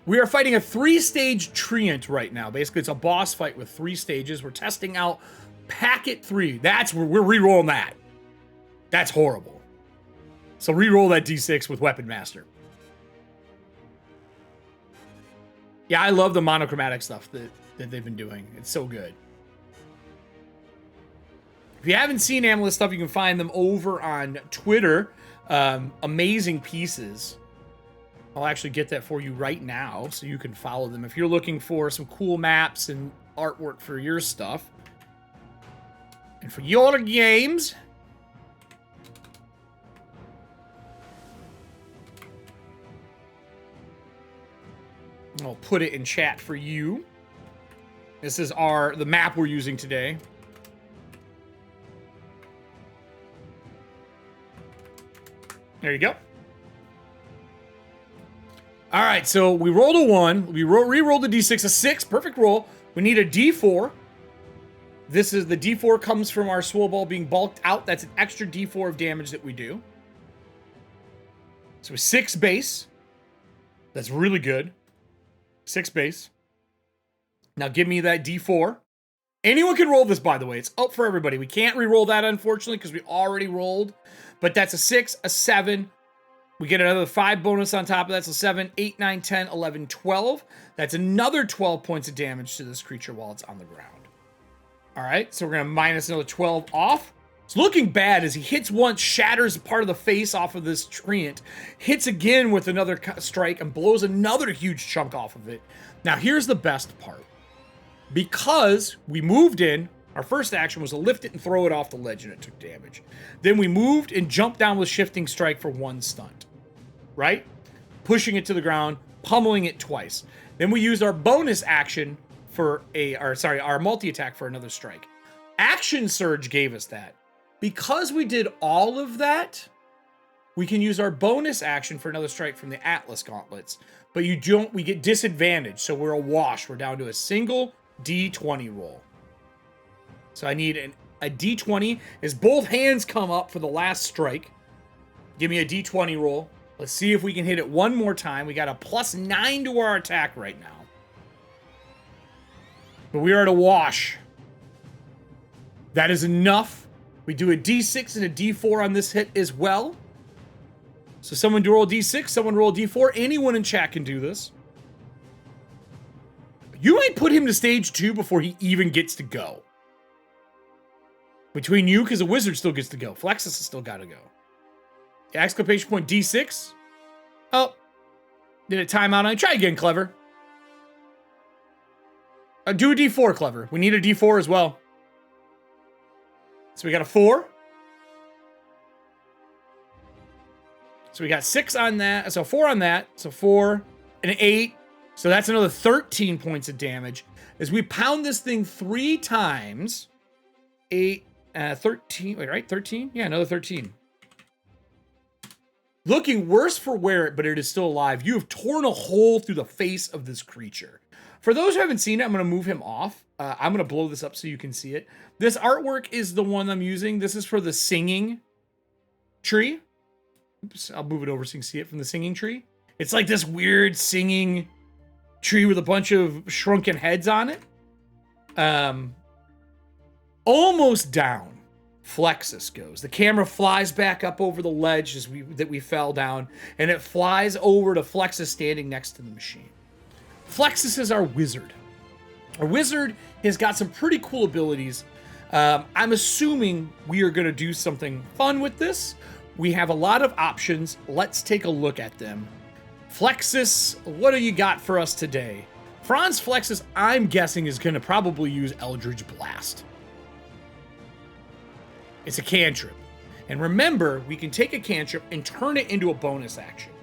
[SPEAKER 1] We are fighting a 3-stage treant right now. Basically, it's a boss fight with 3 stages. We're testing out Packet 3. That's where we're re-rolling that. That's horrible. So re-roll that D6 with Weapon Master. Yeah, I love the monochromatic stuff that they've been doing. It's so good. If you haven't seen Amalith stuff, you can find them over on Twitter. Amazing pieces. I'll actually get that for you right now so you can follow them. If you're looking for some cool maps and artwork for your stuff and for your games. I'll put it in chat for you. This is the map we're using today. There you go. All right, so we rolled a 1. We re-rolled a D6, a 6, perfect roll. We need a D4. This is the D4 comes from our Swobold being bulked out. That's an extra D4 of damage that we do. So a 6 base. That's really good. 6 base. Now give me that D4. Anyone can roll this, by the way. It's up for everybody. We can't re-roll that, unfortunately, because we already rolled. But that's a 6, a 7, We get another 5 bonus on top of that, so 7, 8, 9, 10, 11, 12. That's another 12 points of damage to this creature while it's on the ground. All right, so we're going to minus another 12 off. It's looking bad as he hits once, shatters part of the face off of this treant, hits again with another strike, and blows another huge chunk off of it. Now, here's the best part. Because we moved in, our first action was to lift it and throw it off the ledge, and it took damage. Then we moved and jumped down with Shifting Strike for 1 stunt. Right? Pushing it to the ground, pummeling it twice. Then we used our bonus action for our multi-attack for another strike. Action Surge gave us that. Because we did all of that, we can use our bonus action for another strike from the Atlas Gauntlets. But we get disadvantage, so we're a wash. We're down to a single D20 roll. So I need a D20 as both hands come up for the last strike. Give me a D20 roll. Let's see if we can hit it one more time. We got a +9 to our attack right now. But we are at a wash. That is enough. We do a D6 and a D4 on this hit as well. So someone do roll D6, someone roll D4. Anyone in chat can do this. You might put him to stage 2 before he even gets to go. Between you, because the wizard still gets to go. Flexus has still got to go. Exclamation point D6. Oh. Did it time out? Try again, Clever. Do a D4, Clever. We need a D4 as well. So we got a 4. So we got 6 on that. So 4 on that. So 4 and an 8. So that's another 13 points of damage. As we pound this thing 3 times. 8, 13. Wait, right? 13? Yeah, another 13. Looking worse for wear it, but it is still alive. You have torn a hole through the face of this creature. For those who haven't seen it, I'm going to move him off. I'm going to blow this up so you can see it. This artwork is the one I'm using. This is for the singing tree. Oops, I'll move it over so you can see it from the singing tree. It's like this weird singing tree with a bunch of shrunken heads on it. Almost down. Flexus goes. The camera flies back up over the ledge that we fell down, and it flies over to Flexus standing next to the machine. Flexus is our wizard. Our wizard has got some pretty cool abilities. I'm assuming we are going to do something fun with this. We have a lot of options. Let's take a look at them. Flexus, what do you got for us today? Franz Flexus, I'm guessing, is going to probably use Eldritch Blast. It's a cantrip. And remember, we can take a cantrip and turn it into a bonus action.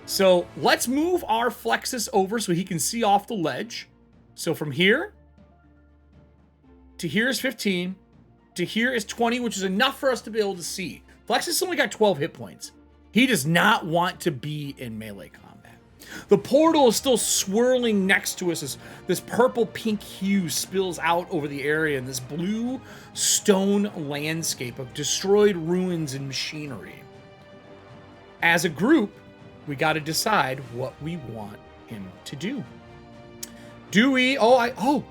[SPEAKER 1] So let's move our Flexus over so he can see off the ledge. So from here to here is 15, to here is 20, which is enough for us to be able to see. Flexus only got 12 hit points. He does not want to be in melee combat. The portal is still swirling next to us as this purple-pink hue spills out over the area in this blue stone landscape of destroyed ruins and machinery. As a group, we got to decide what we want him to do. Do we? I'm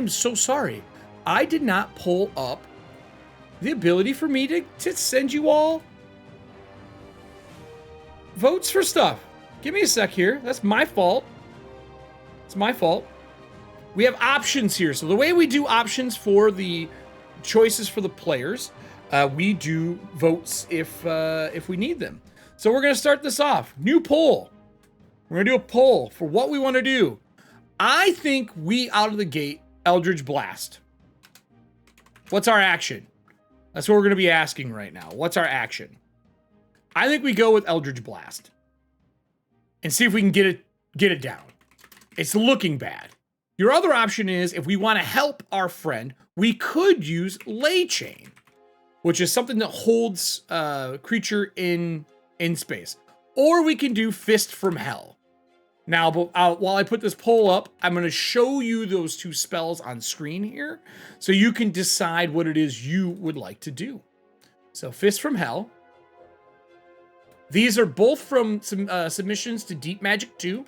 [SPEAKER 1] so sorry. I did not pull up the ability for me to send you all votes for stuff. Give me a sec here. That's my fault. It's my fault. We have options here. So the way we do options for the choices for the players, we do votes if we need them. So we're going to start this off. New poll. We're going to do a poll for what we want to do. I think we, out of the gate, Eldritch Blast. What's our action? That's what we're going to be asking right now. What's our action? I think we go with Eldritch Blast and see if we can get it down. It's looking bad. Your other option is, if we want to help our friend, we could use Lay Chain, which is something that holds creature in space. Or we can do Fist from Hell. Now, while I put this poll up, I'm going to show you those 2 spells on screen here, so you can decide what it is you would like to do. So, Fist from Hell. These are both from some submissions to Deep Magic 2,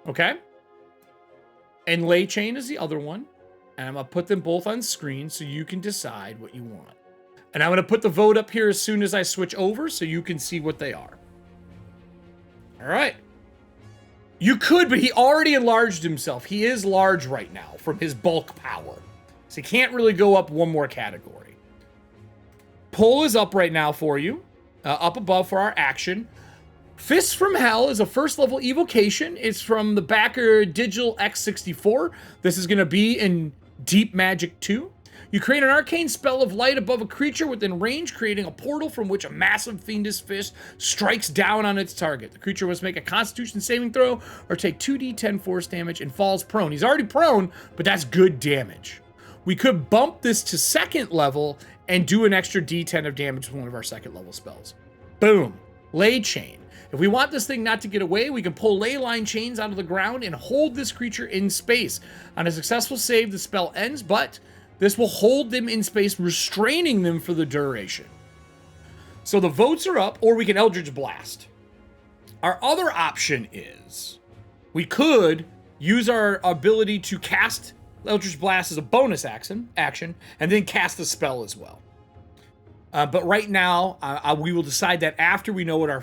[SPEAKER 1] okay? And Lay Chain is the other one. And I'm going to put them both on screen so you can decide what you want. And I'm going to put the vote up here as soon as I switch over so you can see what they are. All right. You could, but he already enlarged himself. He is large right now from his bulk power. So he can't really go up one more category. Pull is up right now for you. Up above for our action. Fist from Hell is a first level evocation. It's from the backer Digital X64. This is going to be in Deep Magic 2. You create an arcane spell of light above a creature within range, creating a portal from which a massive fiendish fist strikes down on its target. The creature must make a Constitution saving throw or take 2d10 force damage and falls prone. He's already prone, but that's good damage. We could bump this to second level and do an extra d10 of damage with one of our second level spells. Boom. Ley Chain. If we want this thing not to get away, we can pull ley line chains out of the ground and hold this creature in space. On a successful save, the spell ends, but this will hold them in space, restraining them for the duration. So the votes are up, or we can Eldritch Blast. Our other option is we could use our ability to cast Eldritch Blast as a bonus action, and then cast the spell as well. But right now, we will decide that after we know what our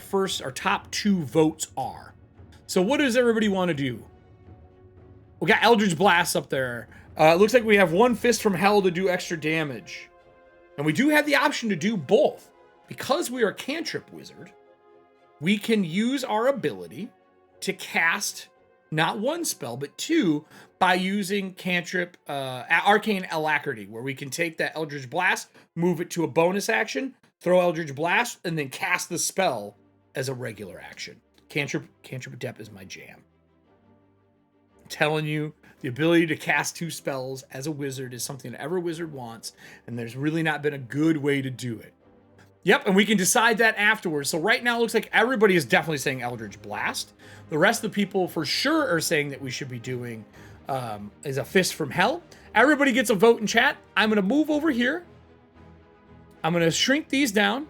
[SPEAKER 1] top 2 votes are. So what does everybody want to do? We got Eldritch Blast up there. It looks like we have 1 Fist from Hell to do extra damage. And we do have the option to do both. Because we are a cantrip wizard, we can use our ability to cast not 1 spell, but 2 by using cantrip Arcane Alacrity, where we can take that Eldritch Blast, move it to a bonus action, throw Eldritch Blast, and then cast the spell as a regular action. Cantrip Adept is my jam. I'm telling you, the ability to cast 2 spells as a wizard is something that every wizard wants, and there's really not been a good way to do it. Yep, and we can decide that afterwards. So right now it looks like everybody is definitely saying Eldritch Blast. The rest of the people for sure are saying that we should be doing is a Fist from Hell. Everybody gets a vote in chat. I'm going to move over here. I'm going to shrink these down.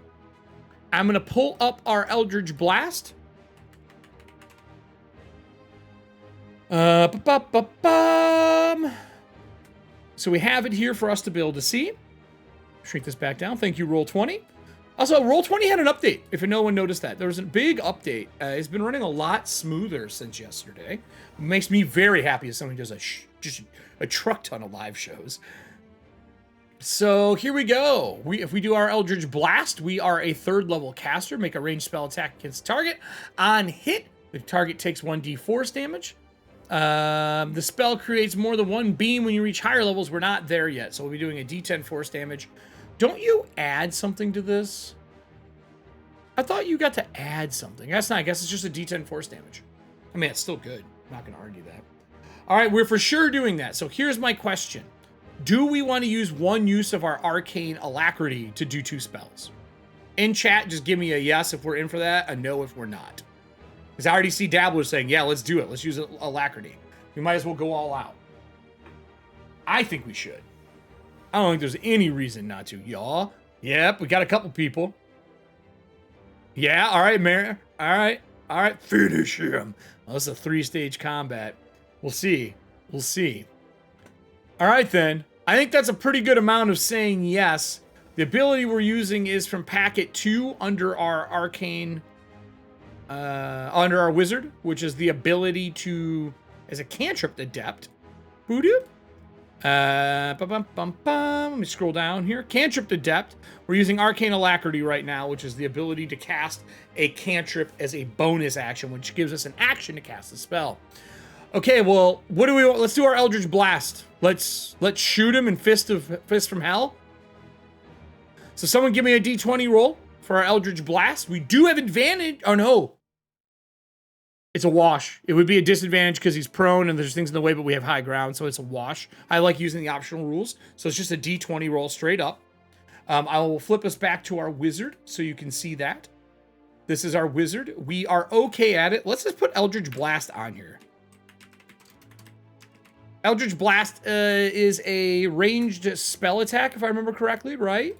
[SPEAKER 1] I'm going to pull up our Eldritch Blast. So we have it here for us to be able to see. Shrink this back down. Thank you, Roll20. Also, Roll20 had an update, if no one noticed that. There was a big update. It's been running a lot smoother since yesterday. It makes me very happy as someone who does just a truck ton of live shows. So here we go. If we do our Eldritch Blast, we are a 3rd level caster. Make a ranged spell attack against the target. On hit, the target takes 1d force damage. The spell creates more than 1 beam when you reach higher levels. We're not there yet, so we'll be doing a d10 force damage. Don't you add something to this? I thought you got to add something. That's not. I guess it's just a d10 force damage. I mean, it's still good. I'm not going to argue that. All right, we're for sure doing that. So here's my question. Do we want to use 1 use of our Arcane Alacrity to do 2 spells? In chat, just give me a yes if we're in for that, a no if we're not. Because I already see Dabbler saying, yeah, let's do it. Let's use Alacrity. We might as well go all out. I think we should. I don't think there's any reason not to. Y'all. Yep, we got a couple people. Yeah, all right, Mary. All right. All right, finish him. Well, this is a 3-stage combat. We'll see. We'll see. All right, then. I think that's a pretty good amount of saying yes. The ability we're using is from packet 2 under our arcane, under our wizard, which is the ability to, as a cantrip adept. Voodoo. Let me scroll down here. Cantrip Adept. We're using Arcane Alacrity right now, which is the ability to cast a cantrip as a bonus action, which gives us an action to cast the spell. Okay, well, what do we want? Let's do our Eldritch Blast. Let's shoot him in Fist from Hell. So someone give me a d20 roll for our Eldritch Blast. We do have advantage. Oh no. It's a wash. It would be a disadvantage because he's prone and there's things in the way, but we have high ground, so it's a wash. I like using the optional rules, so it's just a d20 roll straight up. I will flip us back to our wizard so you can see that. This is our wizard. We are okay at it. Let's just put Eldritch Blast on here. Eldritch Blast is a ranged spell attack, if I remember correctly, right?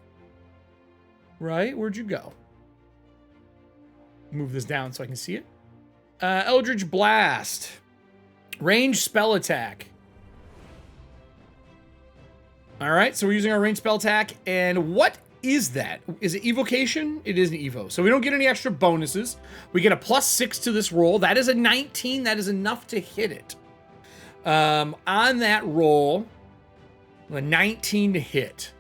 [SPEAKER 1] Right? Where'd you go? Move this down so I can see it. Eldritch Blast. Ranged spell attack. All right, so we're using our ranged spell attack. And what is that? Is it evocation? It is an evo. So we don't get any extra bonuses. We get a +6 to this roll. That is a 19. That is enough to hit it. On that roll, a 19 to hit.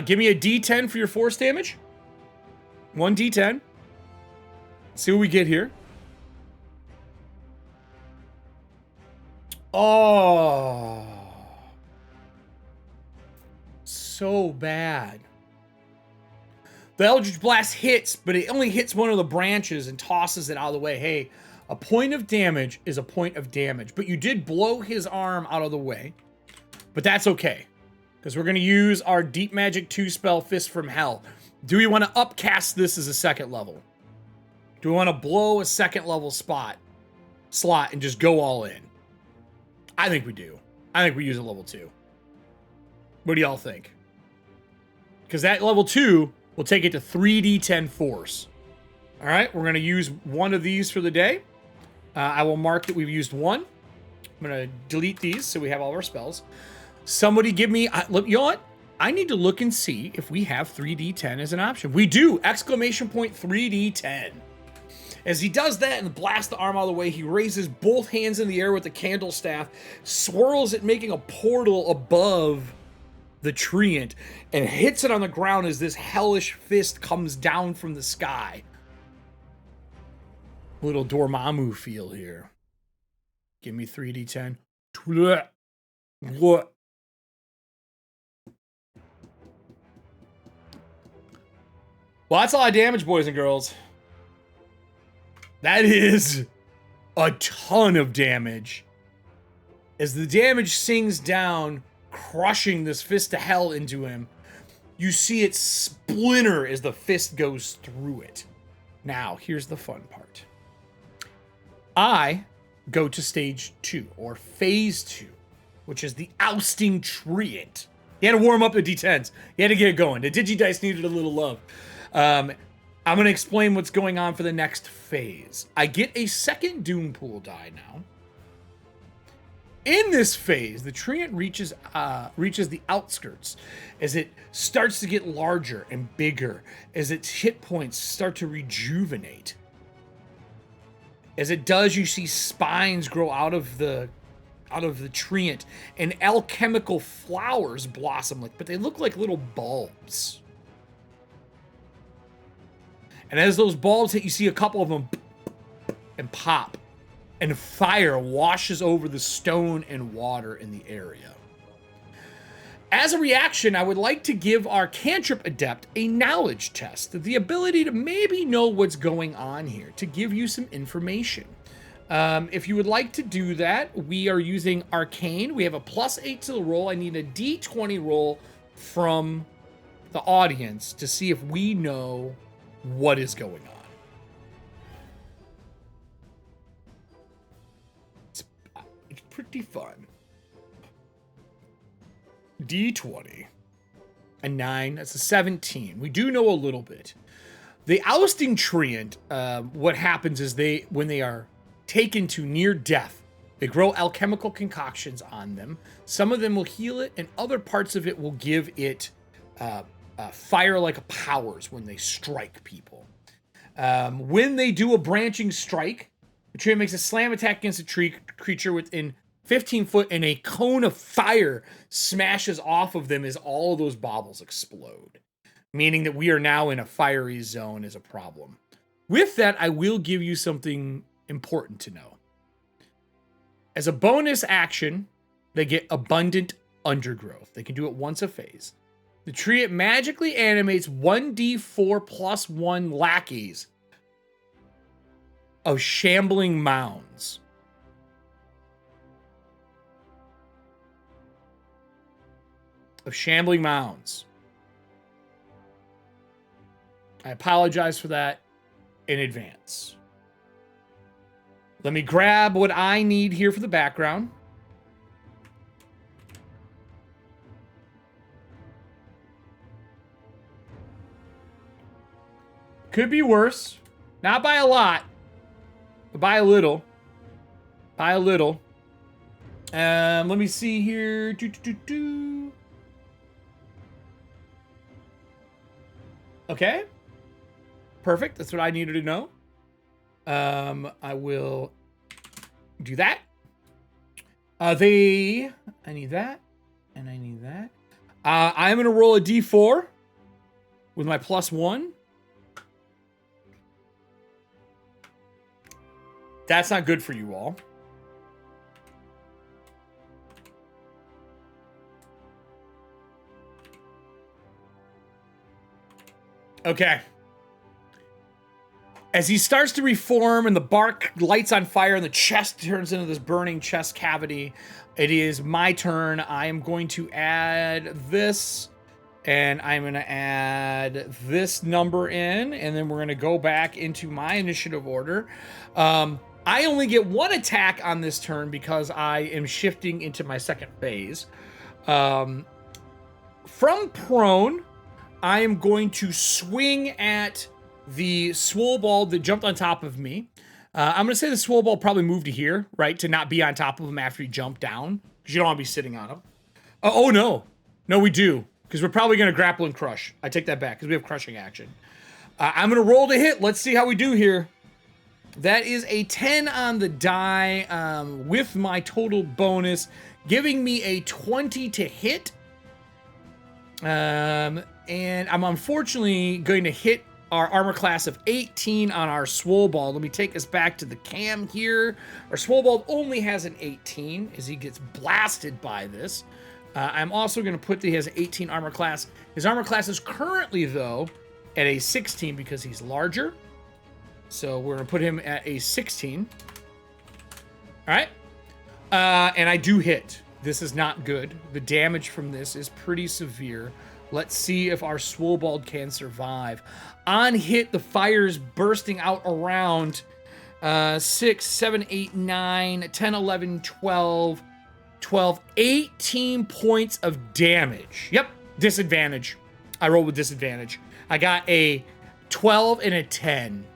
[SPEAKER 1] Give me a D10 for your force damage. 1 D10. Let's see what we get here. Oh. So bad. The Eldritch Blast hits, but it only hits one of the branches and tosses it out of the way. Hey, a point of damage is a point of damage. But you did blow his arm out of the way. But that's okay. Because we're going to use our Deep Magic 2 spell, Fist from Hell. Do we want to upcast this as a second level? Do we want to blow a second level slot and just go all in? I think we do. I think we use a level 2. What do y'all think? Because that level 2 will take it to 3d10 force. All right, we're going to use one of these for the day. I will mark that we've used one. I'm going to delete these so we have all of our spells. Somebody give me... you know what? I need to look and see if we have 3d10 as an option. We do! Exclamation point 3d10. As he does that and blasts the arm out of the way, he raises both hands in the air with the candle staff, swirls it, making a portal above the treant, and hits it on the ground as this hellish fist comes down from the sky. Little Dormammu feel here. Give me 3d10. Well, that's a lot of damage, boys and girls. That is a ton of damage. As the damage sings down, crushing this fist of hell into him, you see it splinter as the fist goes through it. Now, here's the fun part. I go to stage 2, or phase 2, which is the ousting treant. You had to warm up the D10s. You had to get it going. The Digidice needed a little love. I'm going to explain what's going on for the next phase. I get a second Doom Pool die now. In this phase, the treant reaches the outskirts as it starts to get larger and bigger, as its hit points start to rejuvenate. As it does, you see spines grow out of the treant, and alchemical flowers blossom, but they look like little bulbs. And as those bulbs hit, you see a couple of them and pop. And fire washes over the stone and water in the area. As a reaction, I would like to give our Cantrip Adept a knowledge test. The ability to maybe know what's going on here, to give you some information. If you would like to do that, we are using Arcane. We have a +8 to the roll. I need a D20 roll from the audience to see if we know what is going on. It's pretty fun. D20. A 9. That's a 17. We do know a little bit. The ousting treant, what happens is when they are taken to near death, they grow alchemical concoctions on them. Some of them will heal it, and other parts of it will give it fire-like powers when they strike people. When they do a branching strike, the treant makes a slam attack against a creature within 15 foot, and a cone of fire smashes off of them as all of those baubles explode, meaning that we are now in a fiery zone as a problem. With that, I will give you something important to know. As a bonus action, they get Abundant Undergrowth. They can do it once a phase. The treant magically animates 1d4 + 1 lackeys of shambling mounds. I apologize for that in advance. Let me grab what I need here for the background. Could be worse. Not by a lot, but by a little. Let me see here. Okay. Perfect. That's what I needed to know. I will do that. I need that, and I need that. I'm gonna roll a d4 with my +1. That's not good for you all. Okay. As he starts to reform and the bark lights on fire and the chest turns into this burning chest cavity, it is my turn. I am going to add this, and I'm going to add this number in, and then we're going to go back into my initiative order. I only get one attack on this turn because I am shifting into my second phase. From prone, I am going to swing at the Swollbald that jumped on top of me. I'm going to say the Swollbald probably moved to here, right? To not be on top of him after he jumped down. Because you don't want to be sitting on him. Oh, no. No, we do. Because we're probably going to grapple and crush. I take that back because we have crushing action. I'm going to roll to hit. Let's see how we do here. That is a 10 on the die with my total bonus, giving me a 20 to hit. And I'm unfortunately going to hit our armor class of 18 on our Swollbald. Let me take us back to the cam here. Our Swollbald only has an 18 as he gets blasted by this. I'm also going to put that he has an 18 armor class. His armor class is currently, though, at a 16 because he's larger. So we're going to put him at a 16. All right. And I do hit. This is not good. The damage from this is pretty severe. Let's see if our Swollbald can survive. On hit, the fire's bursting out around 6, 7, 8, 9, 10, 11, 12, 18 points of damage. Yep, disadvantage. I rolled with disadvantage. I got a 12 and a 10.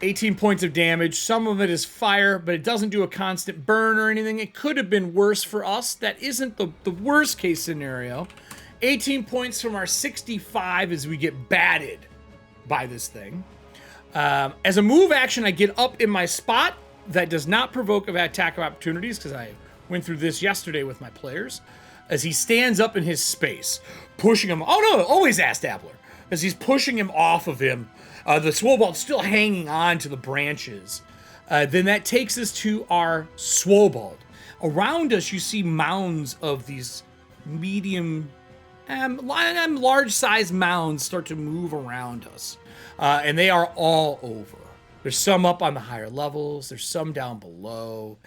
[SPEAKER 1] 18 points of damage. Some of it is fire, but it doesn't do a constant burn or anything. It could have been worse for us. That isn't the worst case scenario. 18 points from our 65 as we get batted by this thing. As a move action, I get up in my spot. That does not provoke attack of opportunities because I went through this yesterday with my players. As he stands up in his space, pushing him. Oh no, always ask Dabbler. As he's pushing him off of him. The Swollbald's still hanging on to the branches. Then that takes us to our Swollbald. Around us, you see mounds of these medium, large-sized mounds start to move around us. And they are all over. There's some up on the higher levels. There's some down below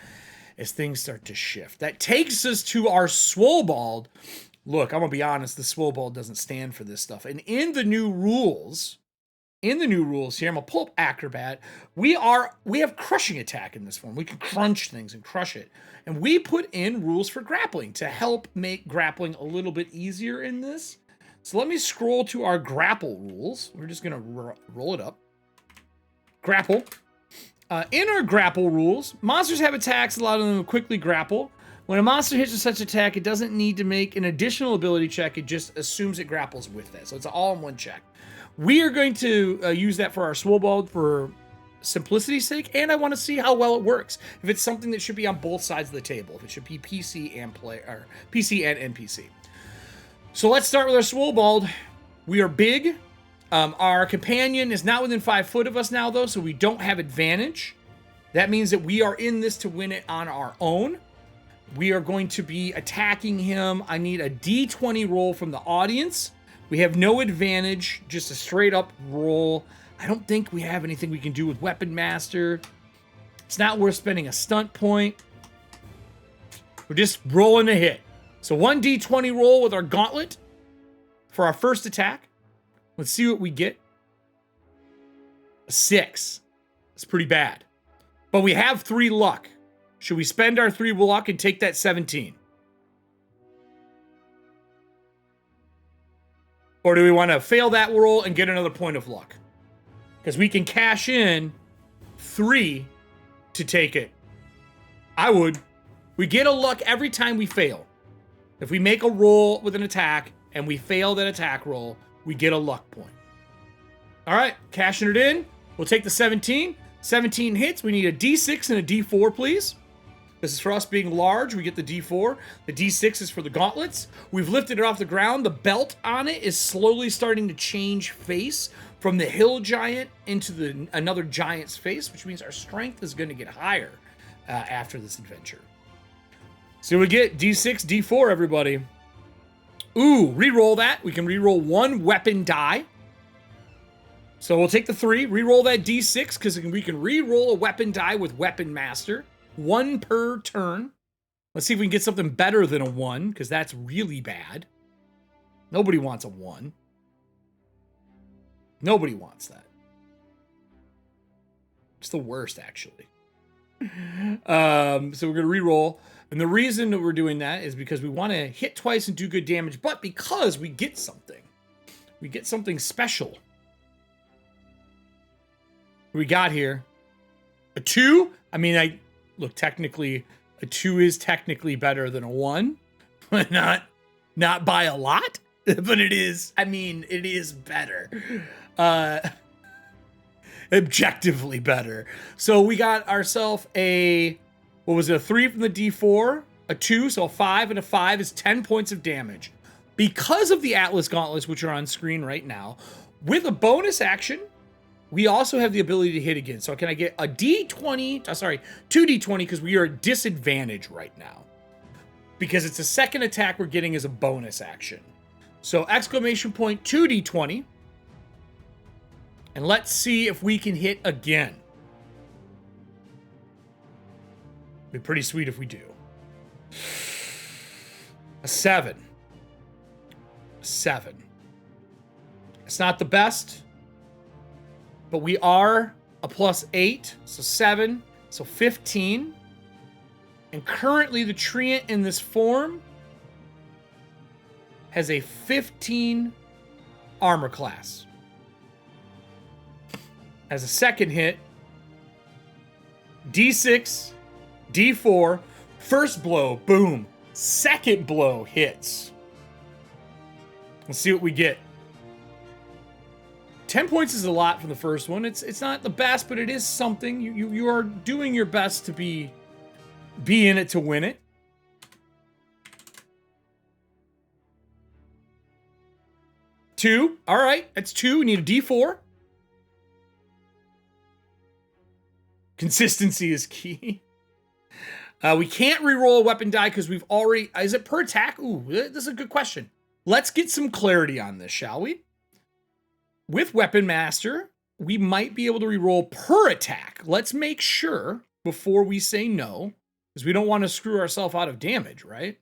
[SPEAKER 1] as things start to shift. That takes us to our Swollbald. Look, I'm going to be honest. The Swollbald doesn't stand for this stuff. And in the new rules here, I'm gonna pull up Acrobat. We have crushing attack in this one. We can crunch things and crush it. And we put in rules for grappling to help make grappling a little bit easier in this. So let me scroll to our grapple rules. We're just gonna roll it up. Grapple. In our grapple rules, monsters have attacks, a lot of them quickly grapple. When a monster hits with such attack, it doesn't need to make an additional ability check. It just assumes it grapples with that. So it's an all-in-one check. We are going to use that for our Swollbald for simplicity's sake, and I want to see how well it works. If it's something that should be on both sides of the table, if it should be PC and PC and NPC. So let's start with our Swollbald. We are big. Our companion is not within 5 foot of us now, though, so we don't have advantage. That means that we are in this to win it on our own. We are going to be attacking him. I need a D20 roll from the audience. We have no advantage, just a straight up roll. I don't think we have anything we can do with Weapon Master. It's not worth spending a stunt point. We're just rolling a hit. So 1d20 roll with our gauntlet for our first attack. Let's see what we get. A 6. That's pretty bad. But we have 3 luck. Should we spend our 3 luck and take that 17? Or do we want to fail that roll and get another point of luck? Because we can cash in 3 to take it. I would. We get a luck every time we fail. If we make a roll with an attack and we fail that attack roll, we get a luck point. All right, cashing it in. We'll take the 17. 17 hits. We need a D6 and a D4, please. This is for us being large. We get the D4. The D6 is for the gauntlets. We've lifted it off the ground. The belt on it is slowly starting to change face from the hill giant into another giant's face, which means our strength is going to get higher after this adventure. So we get D6, D4, everybody. Ooh, re-roll that. We can re-roll one weapon die. So we'll take the 3, re-roll that D6, because we can re-roll a weapon die with Weapon Master. 1 per turn. Let's see if we can get something better than a 1, because that's really bad. Nobody wants a 1. Nobody wants that. It's the worst, actually. So we're going to re-roll. And the reason that we're doing that is because we want to hit twice and do good damage, but because we get something. We get something special. What we got here? A 2? I mean, look, technically, a 2 is technically better than a 1, but not by a lot. But it is, I mean, it is better. Objectively better. So we got ourselves a, what was it, a 3 from the D4, a 2, so a 5, and a 5 is 10 points of damage. Because of the Atlas Gauntlets, which are on screen right now, with a bonus action, we also have the ability to hit again. So can I get a D20, sorry, 2D20, because we are at disadvantage right now. Because it's a second attack we're getting as a bonus action. So exclamation point 2D20. And let's see if we can hit again. Be pretty sweet if we do. A 7. A 7. It's not the best, but we are a +8, so 7, so 15. And currently the Treant in this form has a 15 armor class. As a second hit, D6, D4, first blow, boom. Second blow hits. Let's see what we get. 10 points is a lot from the first one. It's not the best, but it is something. You are doing your best to be in it to win it. Two. All right, that's 2. We need a D4. Consistency is key. We can't reroll a weapon die because we've already... Is it per attack? Ooh, this is a good question. Let's get some clarity on this, shall we? With Weapon Master, we might be able to reroll per attack. Let's make sure before we say no, because we don't want to screw ourselves out of damage, right?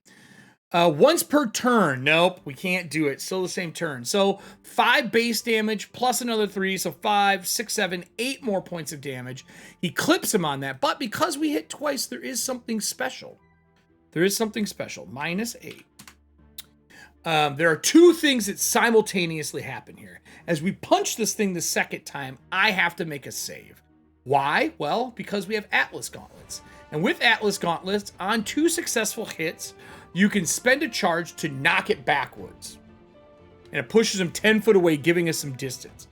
[SPEAKER 1] Once per turn. Nope, we can't do it. Still the same turn. So 5 base damage plus another 3. So 5, 6, 7, 8 more points of damage. He clips him on that. But because we hit twice, there is something special. There is something special. -8. There are 2 things that simultaneously happen here. As we punch this thing the second time, I have to make a save. Why? Well, because we have Atlas Gauntlets. And with Atlas Gauntlets, on 2 successful hits, you can spend a charge to knock it backwards. And it pushes him 10 foot away, giving us some distance.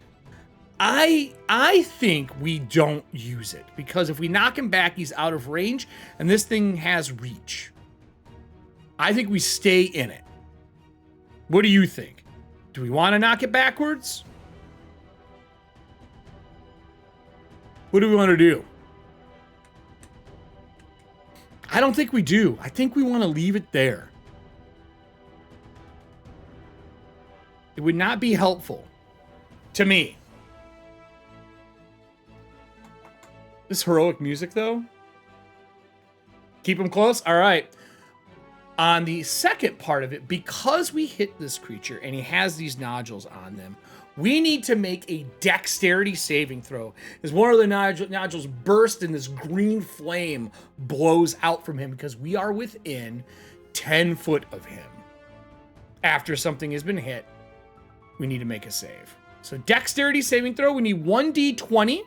[SPEAKER 1] I think we don't use it, because if we knock him back, he's out of range, and this thing has reach. I think we stay in it. What do you think? Do we want to knock it backwards? What do we want to do? I don't think we do. I think we want to leave it there. It would not be helpful to me. This heroic music, though. Keep him close. All right. On the second part of it, because we hit this creature and he has these nodules on them, we need to make a dexterity saving throw. As one of the nodules burst and this green flame blows out from him, because we are within 10 foot of him. After something has been hit, we need to make a save. So dexterity saving throw, we need 1d20.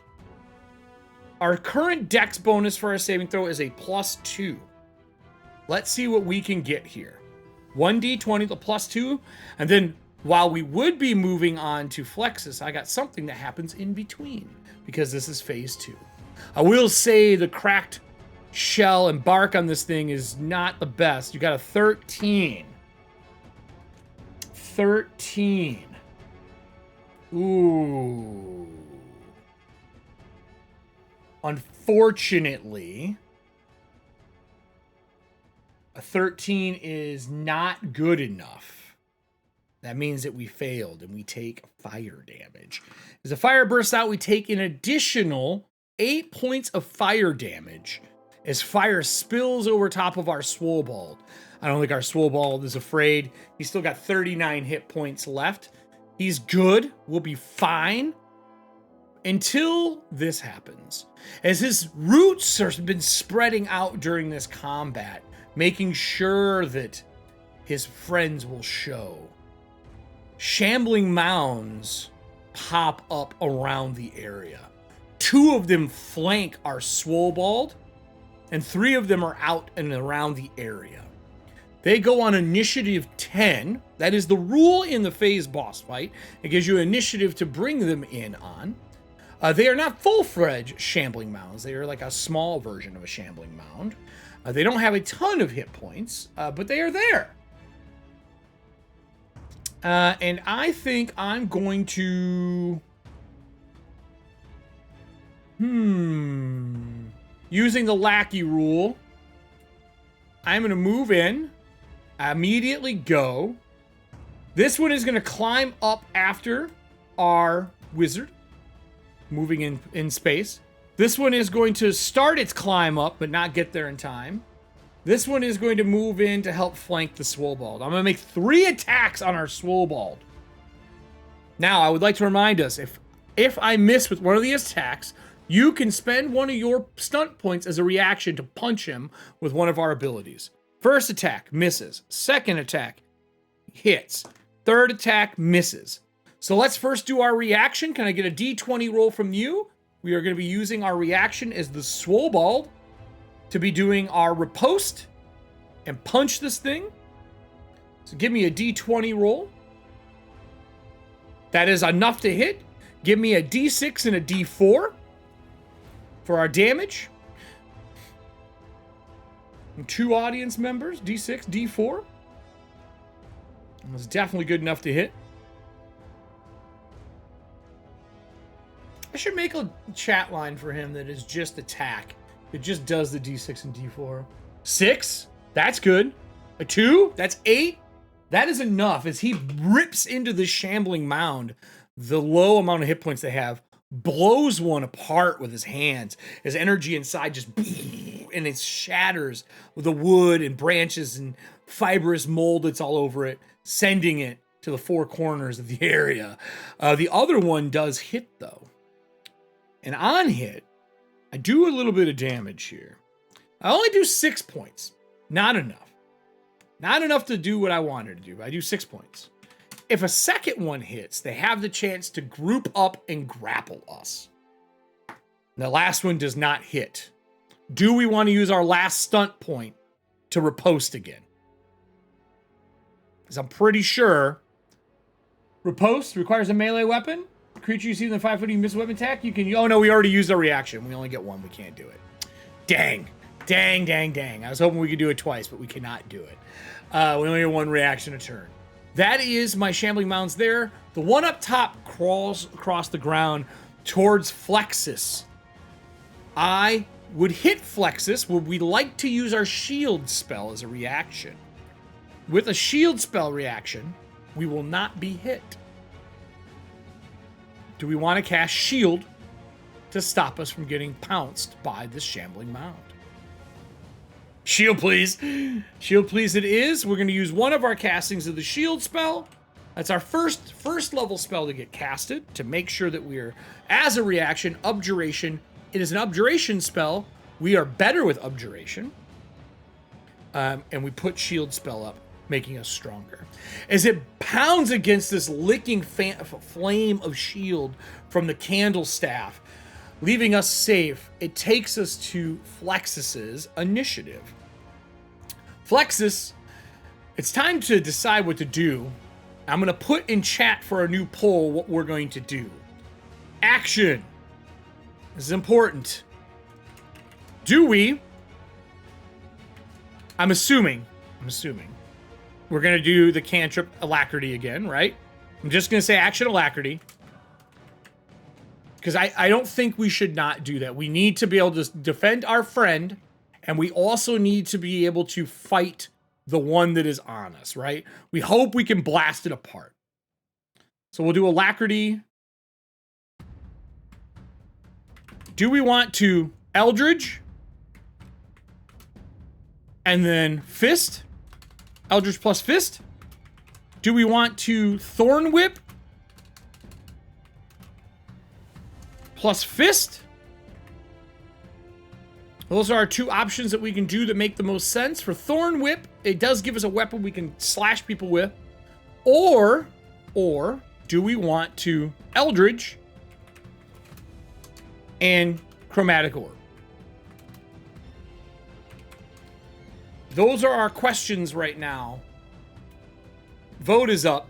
[SPEAKER 1] Our current dex bonus for our saving throw is a +2. Let's see what we can get here. 1d20 the +2, and then while we would be moving on to Flexus, I got something that happens in between because this is phase 2. I will say the cracked shell and bark on this thing is not the best. You got a 13. 13. Ooh. Unfortunately, a 13 is not good enough. That means that we failed and we take fire damage. As the fire bursts out, we take an additional 8 points of fire damage as fire spills over top of our Swobold. I don't think our Swobold is afraid. He's still got 39 hit points left. He's good. We'll be fine until this happens. As his roots have been spreading out during this combat, making sure that his friends will show. Shambling mounds pop up around the area. 2 of them flank our Swobold, and 3 of them are out and around the area. They go on initiative 10. That is the rule in the phase boss fight. It gives you initiative to bring them in on. They are not full-fledged shambling mounds. They are like a small version of a shambling mound. They don't have a ton of hit points, but they are there. And I think I'm going to... Using the lackey rule, I'm going to move in, immediately go. This one is going to climb up after our wizard, moving in space. This one is going to start its climb up, but not get there in time. This one is going to move in to help flank the Swobold. I'm going to make 3 attacks on our Swobold. Now, I would like to remind us, if I miss with one of these attacks, you can spend one of your stunt points as a reaction to punch him with one of our abilities. First attack, misses. Second attack, hits. Third attack, misses. So let's first do our reaction. Can I get a d20 roll from you? We are going to be using our reaction as the Swobold to be doing our riposte and punch this thing. So give me a d20 roll. That is enough to hit. Give me a d6 and a d4 for our damage. And 2 audience members, d6, d4. That was definitely good enough to hit. I should make a chat line for him that is just attack. It just does the d6 and d4. 6? That's good. A 2? That's 8. That is enough as he rips into the shambling mound. The low amount of hit points they have blows one apart with his hands. His energy inside just and it shatters with the wood and branches and fibrous mold that's all over it, sending it to the 4 corners of the area. The other one does hit though. And on hit, I do a little bit of damage here. I only do 6 points. Not enough. Not enough to do what I wanted to do, but I do 6 points. If a second one hits, they have the chance to group up and grapple us. The last one does not hit. Do we want to use our last stunt point to riposte again? Because I'm pretty sure riposte requires a melee weapon. Creature you see in the 5 foot, you miss a weapon attack. You can. Oh no, we already used our reaction. We only get 1. We can't do it. Dang. Dang, dang, dang. I was hoping we could do it twice, but we cannot do it. We only get 1 reaction a turn. That is my shambling mounds there. The one up top crawls across the ground towards Flexus. I would hit Flexus. Would we like to use our shield spell as a reaction? With a shield spell reaction, we will not be hit. Do we want to cast shield to stop us from getting pounced by this shambling mound? Shield, please. Shield, please it is. We're going to use one of our castings of the shield spell. That's our first level spell to get casted to make sure that we're, as a reaction, abjuration. It is an abjuration spell. We are better with abjuration. And we put shield spell up, making us stronger. As it pounds against this licking flame of shield from the candle staff, leaving us safe, it takes us to Flexus's initiative. Flexus It's time to decide what to do. I'm going to put in chat for a new poll what we're going to do. Action. This is important. Do we... I'm assuming we're going to do the cantrip alacrity again, right? I'm just going to say action alacrity. Because I don't think we should not do that. We need to be able to defend our friend, and we also need to be able to fight the one that is on us, right? We hope we can blast it apart. So we'll do alacrity. Do we want to Eldritch? And then Fist? Eldritch plus Fist? Do we want to Thorn Whip? Plus Fist? Those are our two options that we can do that make the most sense. For Thorn Whip, it does give us a weapon we can slash people with. Or do we want to Eldritch and Chromatic Orb? Those are our questions right now. Vote is up.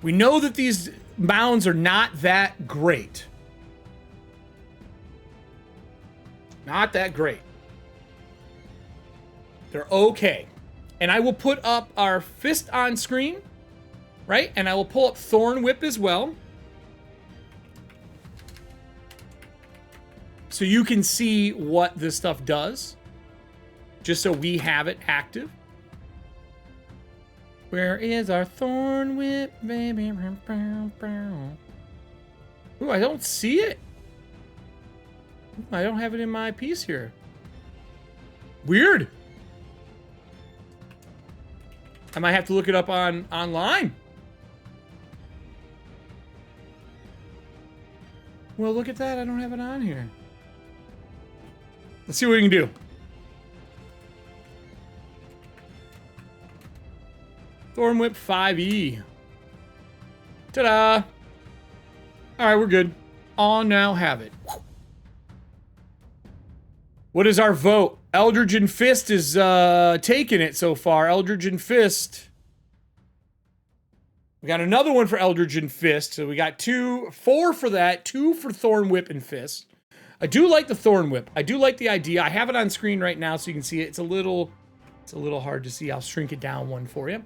[SPEAKER 1] We know that these mounds are not that great. Not that great. They're okay. And I will put up our Fist on screen, right? And I will pull up Thorn Whip as well. So you can see what this stuff does. Just so we have it active. Where is our Thorn Whip, baby? Ooh, I don't see it. Ooh, I don't have it in my piece here. Weird. I might have to look it up online. Well, look at that. I don't have it on here. Let's see what we can do. Thorn Whip 5e. Ta-da! Alright, we're good. I'll now have it. What is our vote? Eldritch and Fist is taking it so far. Eldritch and Fist. We got another one for Eldritch and Fist. So we got 4 for that. 2 for Thorn Whip and Fist. I do like the Thorn Whip. I do like the idea. I have it on screen right now so you can see it. It's a little hard to see. I'll shrink it down one for you.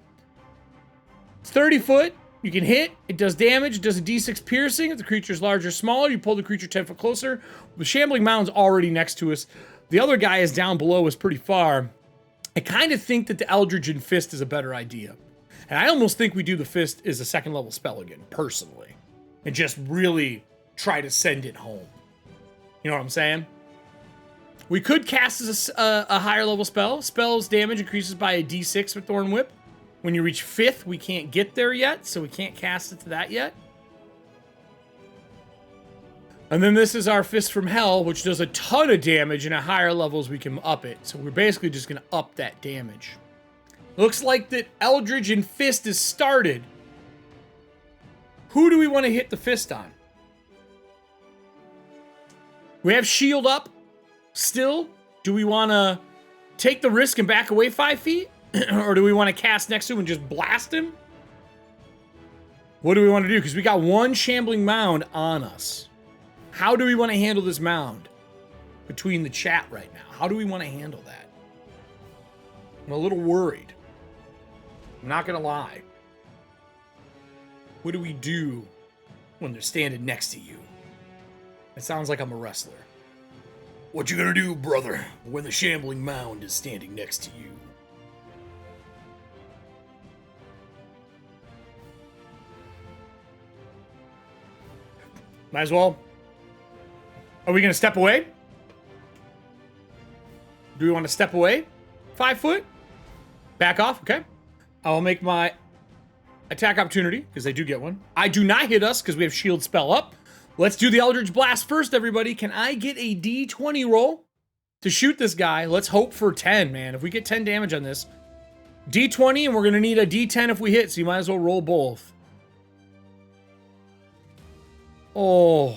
[SPEAKER 1] It's 30 foot. You can hit. It does damage. It does a d6 piercing. If the creature is larger or smaller, you pull the creature 10 foot closer. The Shambling Mound's already next to us. The other guy is down below us pretty far. I kind of think that the Eldritch and Fist is a better idea. And I almost think we do the Fist as a second level spell again, personally. And just really try to send it home. You know what I'm saying? We could cast as a higher level spell. Spell's damage increases by a d6 with Thorn Whip. When you reach 5th, we can't get there yet, so we can't cast it to that yet. And then this is our Fist from Hell, which does a ton of damage, and at higher levels we can up it. So we're basically just going to up that damage. Looks like that Eldritch and Fist is started. Who do we want to hit the Fist on? We have shield up still. Do we want to take the risk and back away 5 feet? Or do we want to cast next to him and just blast him? What do we want to do? Because we got one Shambling Mound on us. How do we want to handle this mound between the chat right now? How do we want to handle that? I'm a little worried. I'm not going to lie. What do we do when they're standing next to you? It sounds like I'm a wrestler. What you gonna do, brother, when the Shambling Mound is standing next to you? Might as well. Are we going to step away? Do we want to step away? 5 foot? Back off, okay. I will make my attack opportunity, because they do get one. I do not hit us, because we have shield spell up. Let's do the Eldritch Blast first, everybody. Can I get a d20 roll to shoot this guy? Let's hope for 10, man. If we get 10 damage on this. d20, and we're going to need a d10 if we hit, so you might as well roll both. Oh.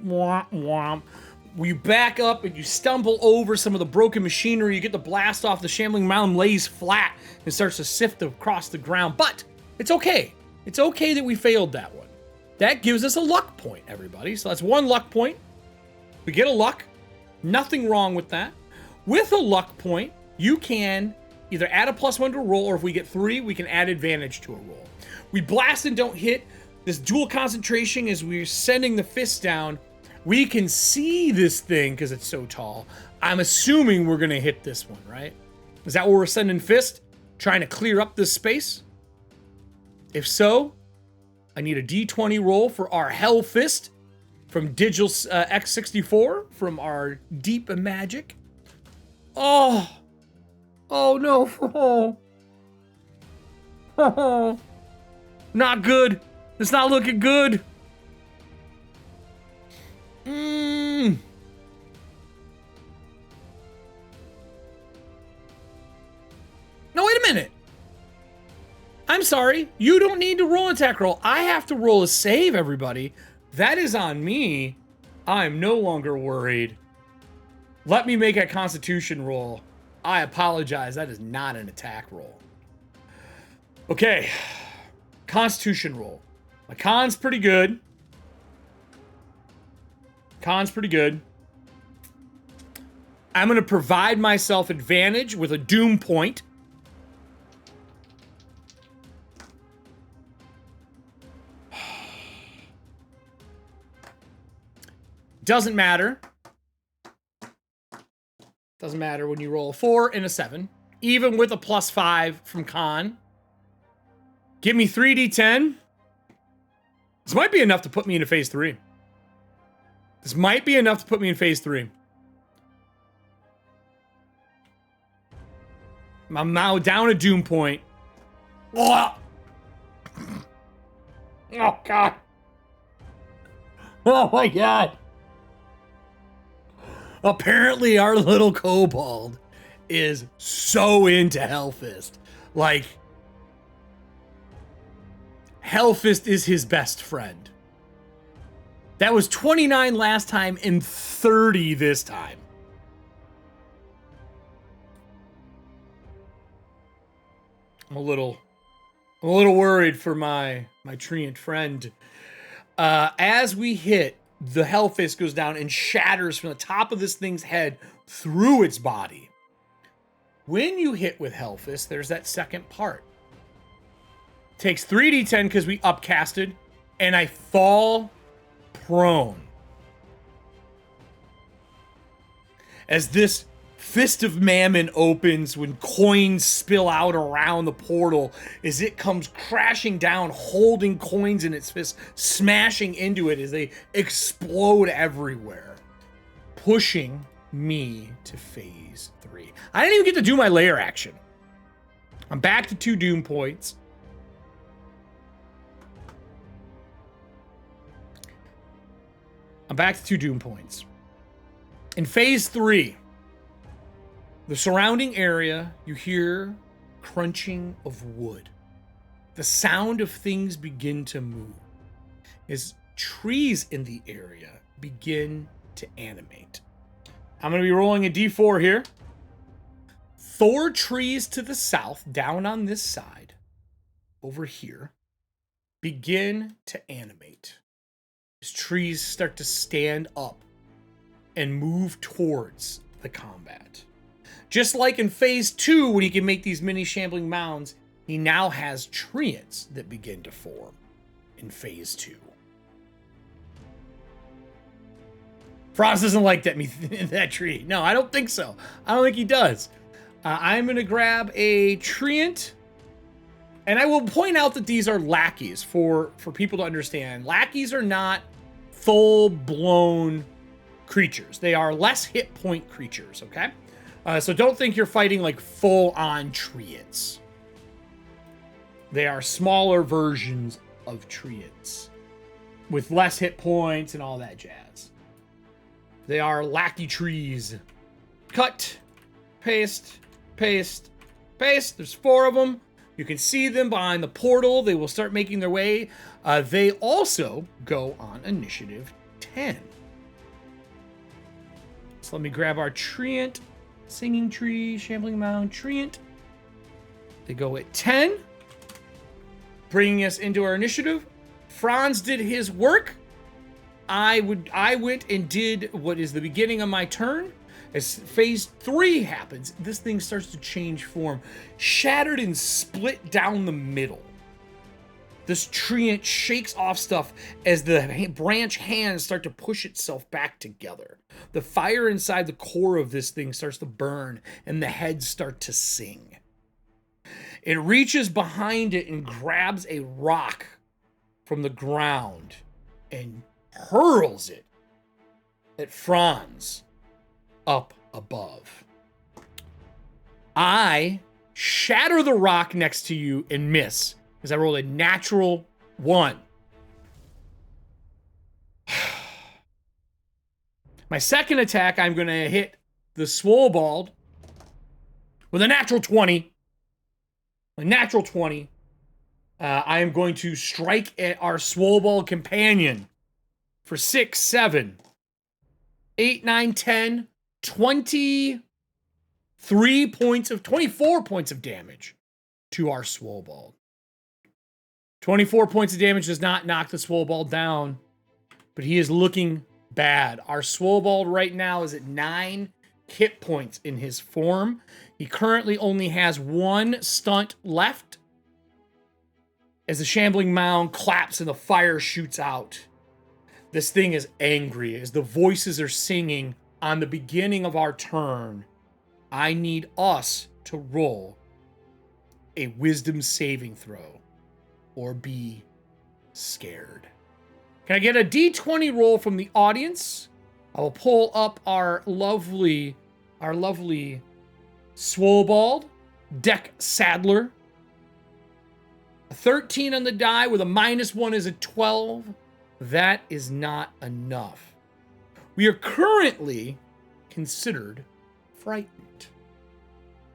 [SPEAKER 1] Wah, womp. You back up and you stumble over some of the broken machinery. You get the blast off. The shambling mound lays flat and starts to sift across the ground. But it's okay. It's okay that we failed that one. That gives us a luck point, everybody. So that's 1 luck point. We get a luck. Nothing wrong with that. With a luck point, you can either add a +1 to a roll, or if we get 3, we can add advantage to a roll. We blast and don't hit. This dual concentration as we're sending the fist down. We can see this thing because it's so tall. I'm assuming we're going to hit this one, right? Is that where we're sending fist? Trying to clear up this space? If so, I need a D20 roll for our Hell Fist from Digital X64 from our Deep Magic. Oh. Oh, no. Oh. Oh. Not good. It's not looking good. No, wait a minute. I'm sorry. You don't need to roll an attack roll. I have to roll a save, everybody. That is on me. I'm no longer worried. Let me make a Constitution roll. I apologize. That is not an attack roll. Okay. Constitution roll. My con's pretty good. Con's pretty good. I'm going to provide myself advantage with a doom point. Doesn't matter. Doesn't matter when you roll a 4 and a 7. Even with a +5 from con. Give me 3d10. This might be enough to put me into phase 3. This might be enough to put me in phase 3. I'm now down a doom point. Oh, oh God. Oh my God. Apparently our little kobold is so into Hellfist. Like, Hellfist is his best friend. That was 29 last time and 30 this time. I'm a little worried for my treant friend. As we hit, the Hellfist goes down and shatters from the top of this thing's head through its body. When you hit with Hellfist, there's that second part. Takes 3d10 because we upcasted, and I fall prone. As this Fist of Mammon opens, when coins spill out around the portal, as it comes crashing down, holding coins in its fist, smashing into it as they explode everywhere, pushing me to phase 3. I didn't even get to do my layer action. I'm back to 2 doom points. In phase 3, the surrounding area, you hear crunching of wood. The sound of things begin to move as trees in the area begin to animate. I'm going to be rolling a d4 here. 4 trees to the south, down on this side, over here, begin to animate. As trees start to stand up and move towards the combat. Just like in phase 2, when he can make these mini shambling mounds, he now has treants that begin to form in phase 2. Frost doesn't like that tree. No, I don't think so. I don't think he does. I'm going to grab a treant. And I will point out that these are lackeys for people to understand. Lackeys are not full-blown creatures. They are less hit point creatures, okay? So don't think you're fighting like full-on treants. They are smaller versions of treants with less hit points and all that jazz. They are lackey trees. Cut, paste, paste, paste. There's 4 of them. You can see them behind the portal. They will start making their way. They also go on initiative 10. So let me grab our Treant, Singing Tree, Shambling Mound, Treant. They go at 10, bringing us into our initiative. Franz did his work. I went and did what is the beginning of my turn. As phase 3 happens, this thing starts to change form, shattered and split down the middle. This treant shakes off stuff as the branch hands start to push itself back together. The fire inside the core of this thing starts to burn, and the heads start to sing. It reaches behind it and grabs a rock from the ground and hurls it at Franz up above. I shatter the rock next to you and miss, because I rolled a natural 1. My second attack, I'm going to hit the Swollbald with a natural 20. A natural 20. I am going to strike at our Swollbald companion for 6, 7, 8, 9, 10, 24 points of damage to our Swollbald. 24 points of damage does not knock the Swollbald down, but he is looking bad. Our Swollbald right now is at 9 hit points in his form. He currently only has 1 stunt left as the Shambling Mound claps and the fire shoots out. This thing is angry as the voices are singing on the beginning of our turn. I need us to roll a wisdom saving throw or be scared. Can I get a D20 roll from the audience? I will pull up our lovely Swollbald, Deck Saddler. A 13 on the die with a -1 is a 12. That is not enough. We are currently considered frightened.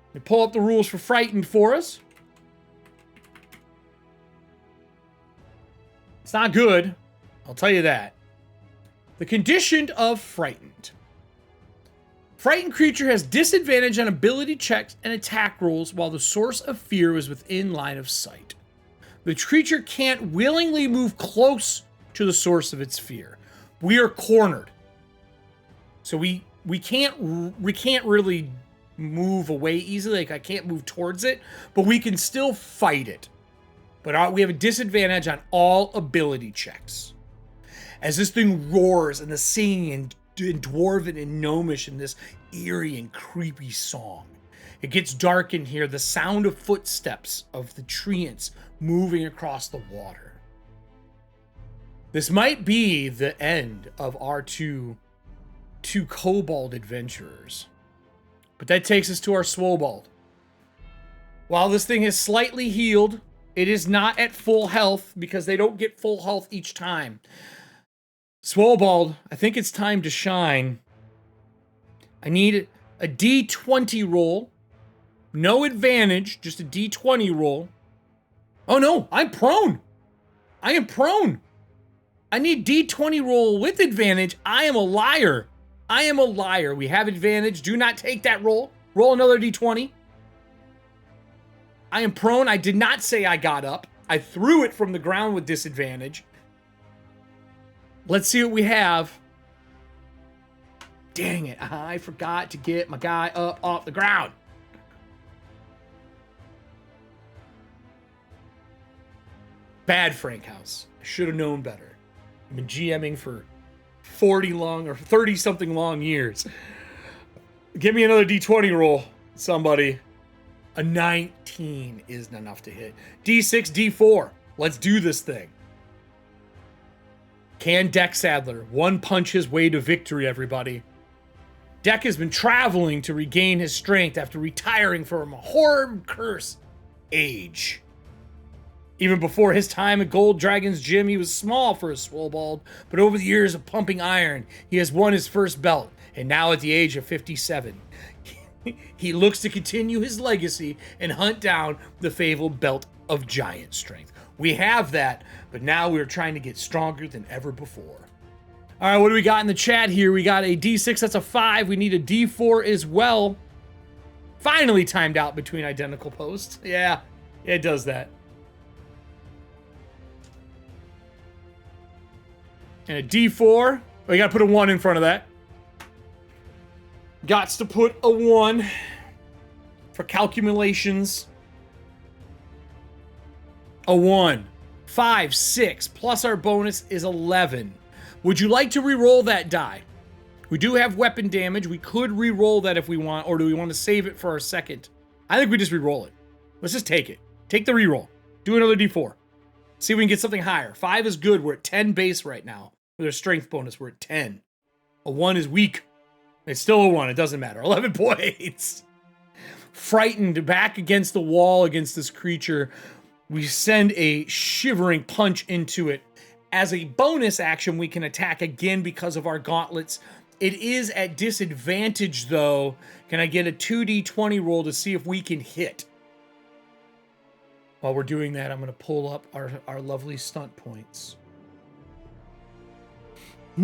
[SPEAKER 1] Let me pull up the rules for frightened for us. It's not good, I'll tell you that. The condition of frightened. Frightened creature has disadvantage on ability checks and attack rolls while the source of fear is within line of sight. The creature can't willingly move close to the source of its fear. We are cornered. So we can't really move away easily. Like, I can't move towards it, but we can still fight it. But we have a disadvantage on all ability checks. As this thing roars and the singing and dwarven and gnomish in this eerie and creepy song. It gets dark in here, the sound of footsteps of the treants moving across the water. This might be the end of our two Kobold adventurers. But that takes us to our Swollbald. While this thing is slightly healed, it is not at full health because they don't get full health each time. Swollbald, I think it's time to shine. I need a D20 roll. No advantage, just a D20 roll. Oh no, I'm prone. I am prone. I need D20 roll with advantage. I am a liar. I am a liar. We have advantage. Do not take that roll. Roll another D20. I am prone. I did not say I got up. I threw it from the ground with disadvantage. Let's see what we have. Dang it. I forgot to get my guy up off the ground. Bad, Frank House. I should have known better. I've been GMing for 30-something long years. Give me another D20 roll, somebody. A 19 isn't enough to hit. D6, D4. Let's do this thing. Can Deck Saddler one punch his way to victory, everybody? Deck has been traveling to regain his strength after retiring from a horrid curse age. Even before his time at Gold Dragon's Gym, he was small for a Swollbald, but over the years of pumping iron, he has won his first belt, and now at the age of 57, he looks to continue his legacy and hunt down the fabled belt of giant strength. We have that, but now we're trying to get stronger than ever before. All right, what do we got in the chat here? We got a D6, that's a 5. We need a D4 as well. Finally timed out between identical posts. Yeah, it does that. And a D4. We got to put a 1 in front of that. Gots to put a 1 for calculations. A 1. 5, 6, plus our bonus is 11. Would you like to re-roll that die? We do have weapon damage. We could re-roll that if we want, or do we want to save it for our second? I think we just re-roll it. Let's just take it. Take the re-roll. Do another D4. See if we can get something higher. 5 is good. We're at 10 base right now. With our strength bonus, we're at 10. A 1 is weak. It's still a 1. It doesn't matter. 11 points. Frightened, back against the wall against this creature. We send a shivering punch into it. As a bonus action, we can attack again because of our gauntlets. It is at disadvantage, though. Can I get a 2d20 roll to see if we can hit? While we're doing that, I'm going to pull up our lovely stunt points. A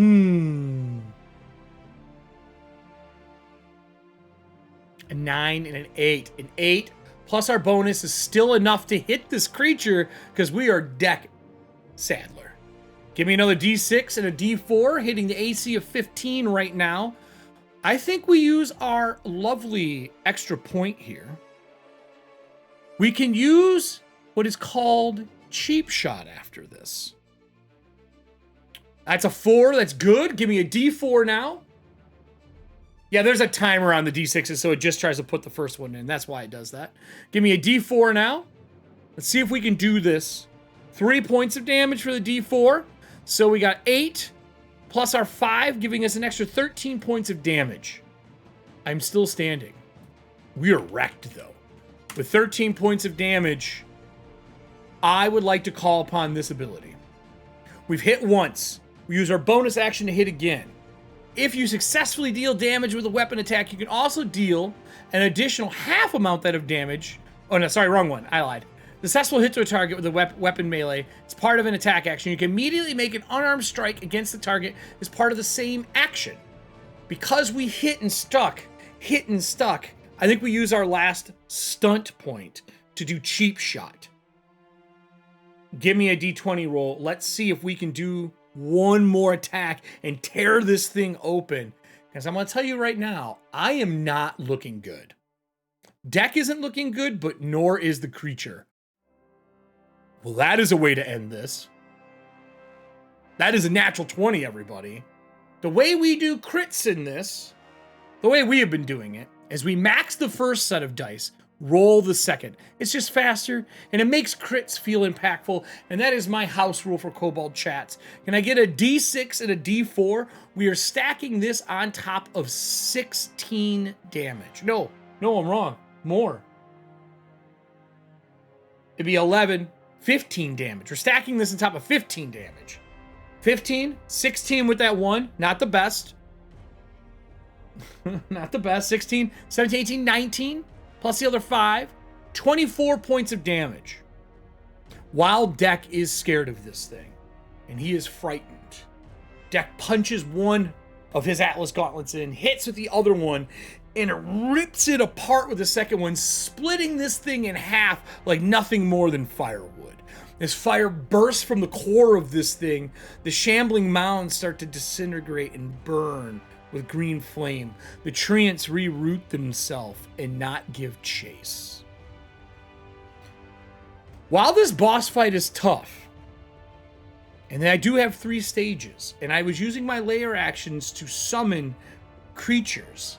[SPEAKER 1] 9 and an 8. An 8 plus our bonus is still enough to hit this creature because we are Deck Sadler. Give me another D6 and a D4, hitting the AC of 15 right now. I think we use our lovely extra point here. We can use what is called Cheap Shot after this. That's a 4. That's good. Give me a D4 now. Yeah, there's a timer on the D6s, so it just tries to put the first one in. That's why it does that. Give me a D4 now. Let's see if we can do this. 3 points of damage for the D4. So we got 8 plus our 5, giving us an extra 13 points of damage. I'm still standing. We are wrecked, though. With 13 points of damage, I would like to call upon this ability. We've hit once. We use our bonus action to hit again. If you successfully deal damage with a weapon attack, you can also deal an additional half amount that of damage. Oh, no, sorry, wrong one. I lied. Successful hit to a target with a weapon melee. It's part of an attack action. You can immediately make an unarmed strike against the target as part of the same action. Because we hit and stuck, I think we use our last stunt point to do Cheap Shot. Give me a D20 roll. Let's see if we can do one more attack and tear this thing open. Because I'm going to tell you right now, I am not looking good. Deck isn't looking good, but nor is the creature. Well, that is a way to end this. That is a natural 20, everybody. The way we do crits in this, the way we have been doing it, is we max the first set of dice, roll the second. It's just faster, and it makes crits feel impactful, and that is my house rule for Kobold chats. Can I get a D6 and a D4? We are stacking this on top of 16 damage. No, I'm wrong. More. It'd be 11, 15 damage. We're stacking this on top of 15 damage. 15, 16 with that 1. Not the best. Not the best. 16, 17, 18, 19. Plus the other 5, 24 points of damage. While Deck is scared of this thing, and he is frightened, Deck punches one of his Atlas gauntlets in, hits with the other one, and rips it apart with the second one, splitting this thing in half like nothing more than firewood. As fire bursts from the core of this thing, the shambling mounds start to disintegrate and burn with green flame. The treants reroot themselves and not give chase. While this boss fight is tough, and then I do have 3 stages, and I was using my layer actions to summon creatures,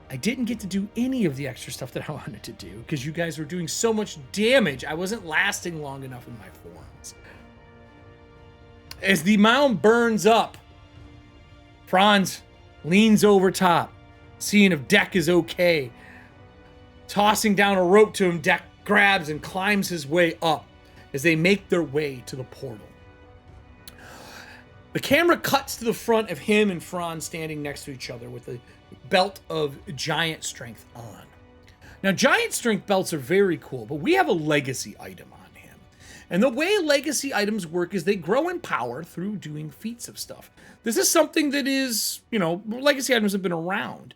[SPEAKER 1] I didn't get to do any of the extra stuff that I wanted to do because you guys were doing so much damage. I wasn't lasting long enough in my forms. As the mound burns up, Franz leans over top, seeing if Deck is okay. Tossing down a rope to him, Deck grabs and climbs his way up as they make their way to the portal. The camera cuts to the front of him and Franz standing next to each other with a belt of giant strength on. Now, giant strength belts are very cool, but we have a legacy item on him. And the way legacy items work is they grow in power through doing feats of stuff. This is something that is, legacy items have been around.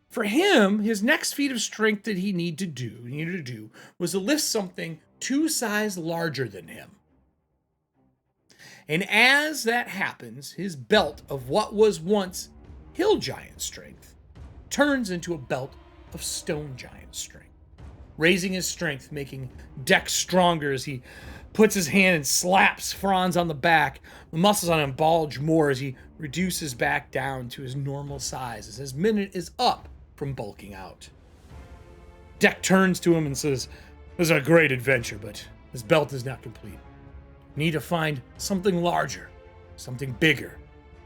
[SPEAKER 1] For him, his next feat of strength that he needed to do was to lift something 2 sizes larger than him. And as that happens, his belt of what was once hill giant strength turns into a belt of stone giant strength, raising his strength, making Deck stronger as he puts his hand and slaps Franz on the back. The muscles on him bulge more as he reduces back down to his normal size as his minute is up from bulking out. Deck turns to him and says, "This is a great adventure, but this belt is not complete. Need to find something larger, something bigger,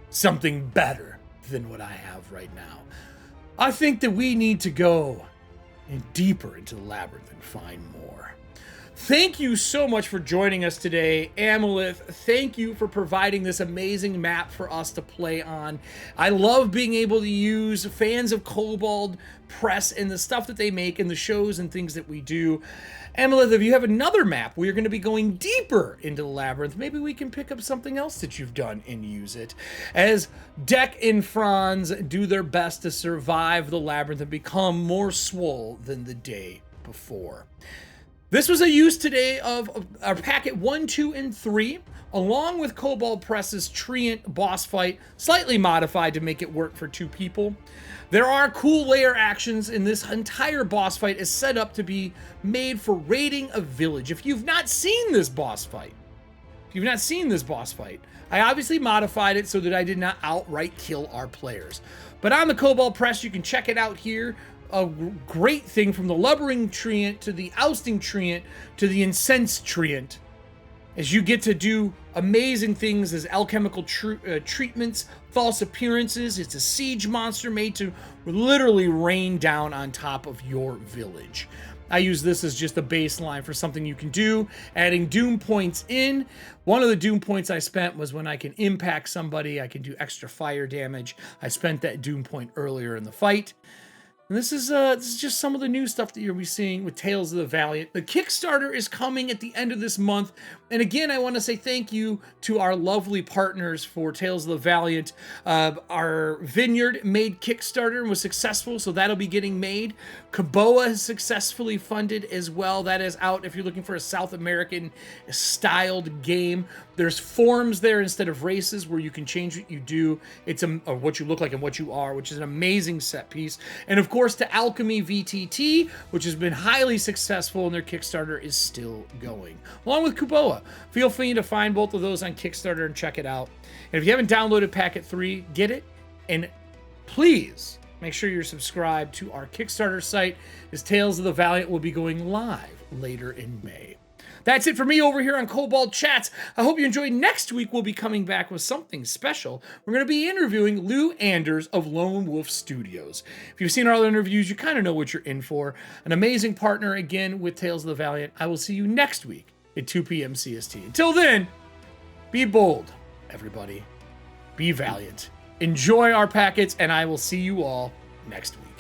[SPEAKER 1] something better than what I have right now. I think that we need to go deeper into the labyrinth and find more." Thank you so much for joining us today, Amalith. Thank you for providing this amazing map for us to play on. I love being able to use fans of Kobold press and the stuff that they make and the shows and things that we do. Amalith, if you have another map, we're going to be going deeper into the labyrinth. Maybe we can pick up something else that you've done and use it. As Deck and Franz do their best to survive the labyrinth and become more swole than the day before. This was a use today of our packet 1, 2, and 3, along with Kobold Press's Treant boss fight, slightly modified to make it work for 2 people. There are cool layer actions, and this entire boss fight is set up to be made for raiding a village. If you've not seen this boss fight, I obviously modified it so that I did not outright kill our players. But on the Kobold Press, you can check it out here. A great thing from the Lubbering Treant to the Ousting Treant to the Incensed Treant, as you get to do amazing things as alchemical treatments, false appearances. It's a siege monster made to literally rain down on top of your village. I use this as just a baseline for something you can do, adding doom points in. One of the doom points I spent was when I can impact somebody, I can do extra fire damage. I spent that doom point earlier in the fight. And this is just some of the new stuff that you'll be seeing with Tales of the Valiant. The Kickstarter is coming at the end of this month. And again, I want to say thank you to our lovely partners for Tales of the Valiant. Our Vineyard made Kickstarter and was successful, so that'll be getting made. Kaboa has successfully funded as well. That is out if you're looking for a South American styled game. There's forms there instead of races where you can change what you do. It's or what you look like and what you are, which is an amazing set piece. And of course, to Alchemy VTT, which has been highly successful, and their Kickstarter is still going. Along with Kuboa. Feel free to find both of those on Kickstarter and check it out. And if you haven't downloaded Packet 3, get it. And please make sure you're subscribed to our Kickstarter site, as Tales of the Valiant will be going live later in May. That's it for me over here on Kobold Chats. I hope you enjoyed. Next week, we'll be coming back with something special. We're going to be interviewing Lou Anders of Lone Wolf Studios. If you've seen our other interviews, you kind of know what you're in for. An amazing partner, again, with Tales of the Valiant. I will see you next week at 2 PM CST. Until then, be bold, everybody. Be valiant. Enjoy our packets, and I will see you all next week.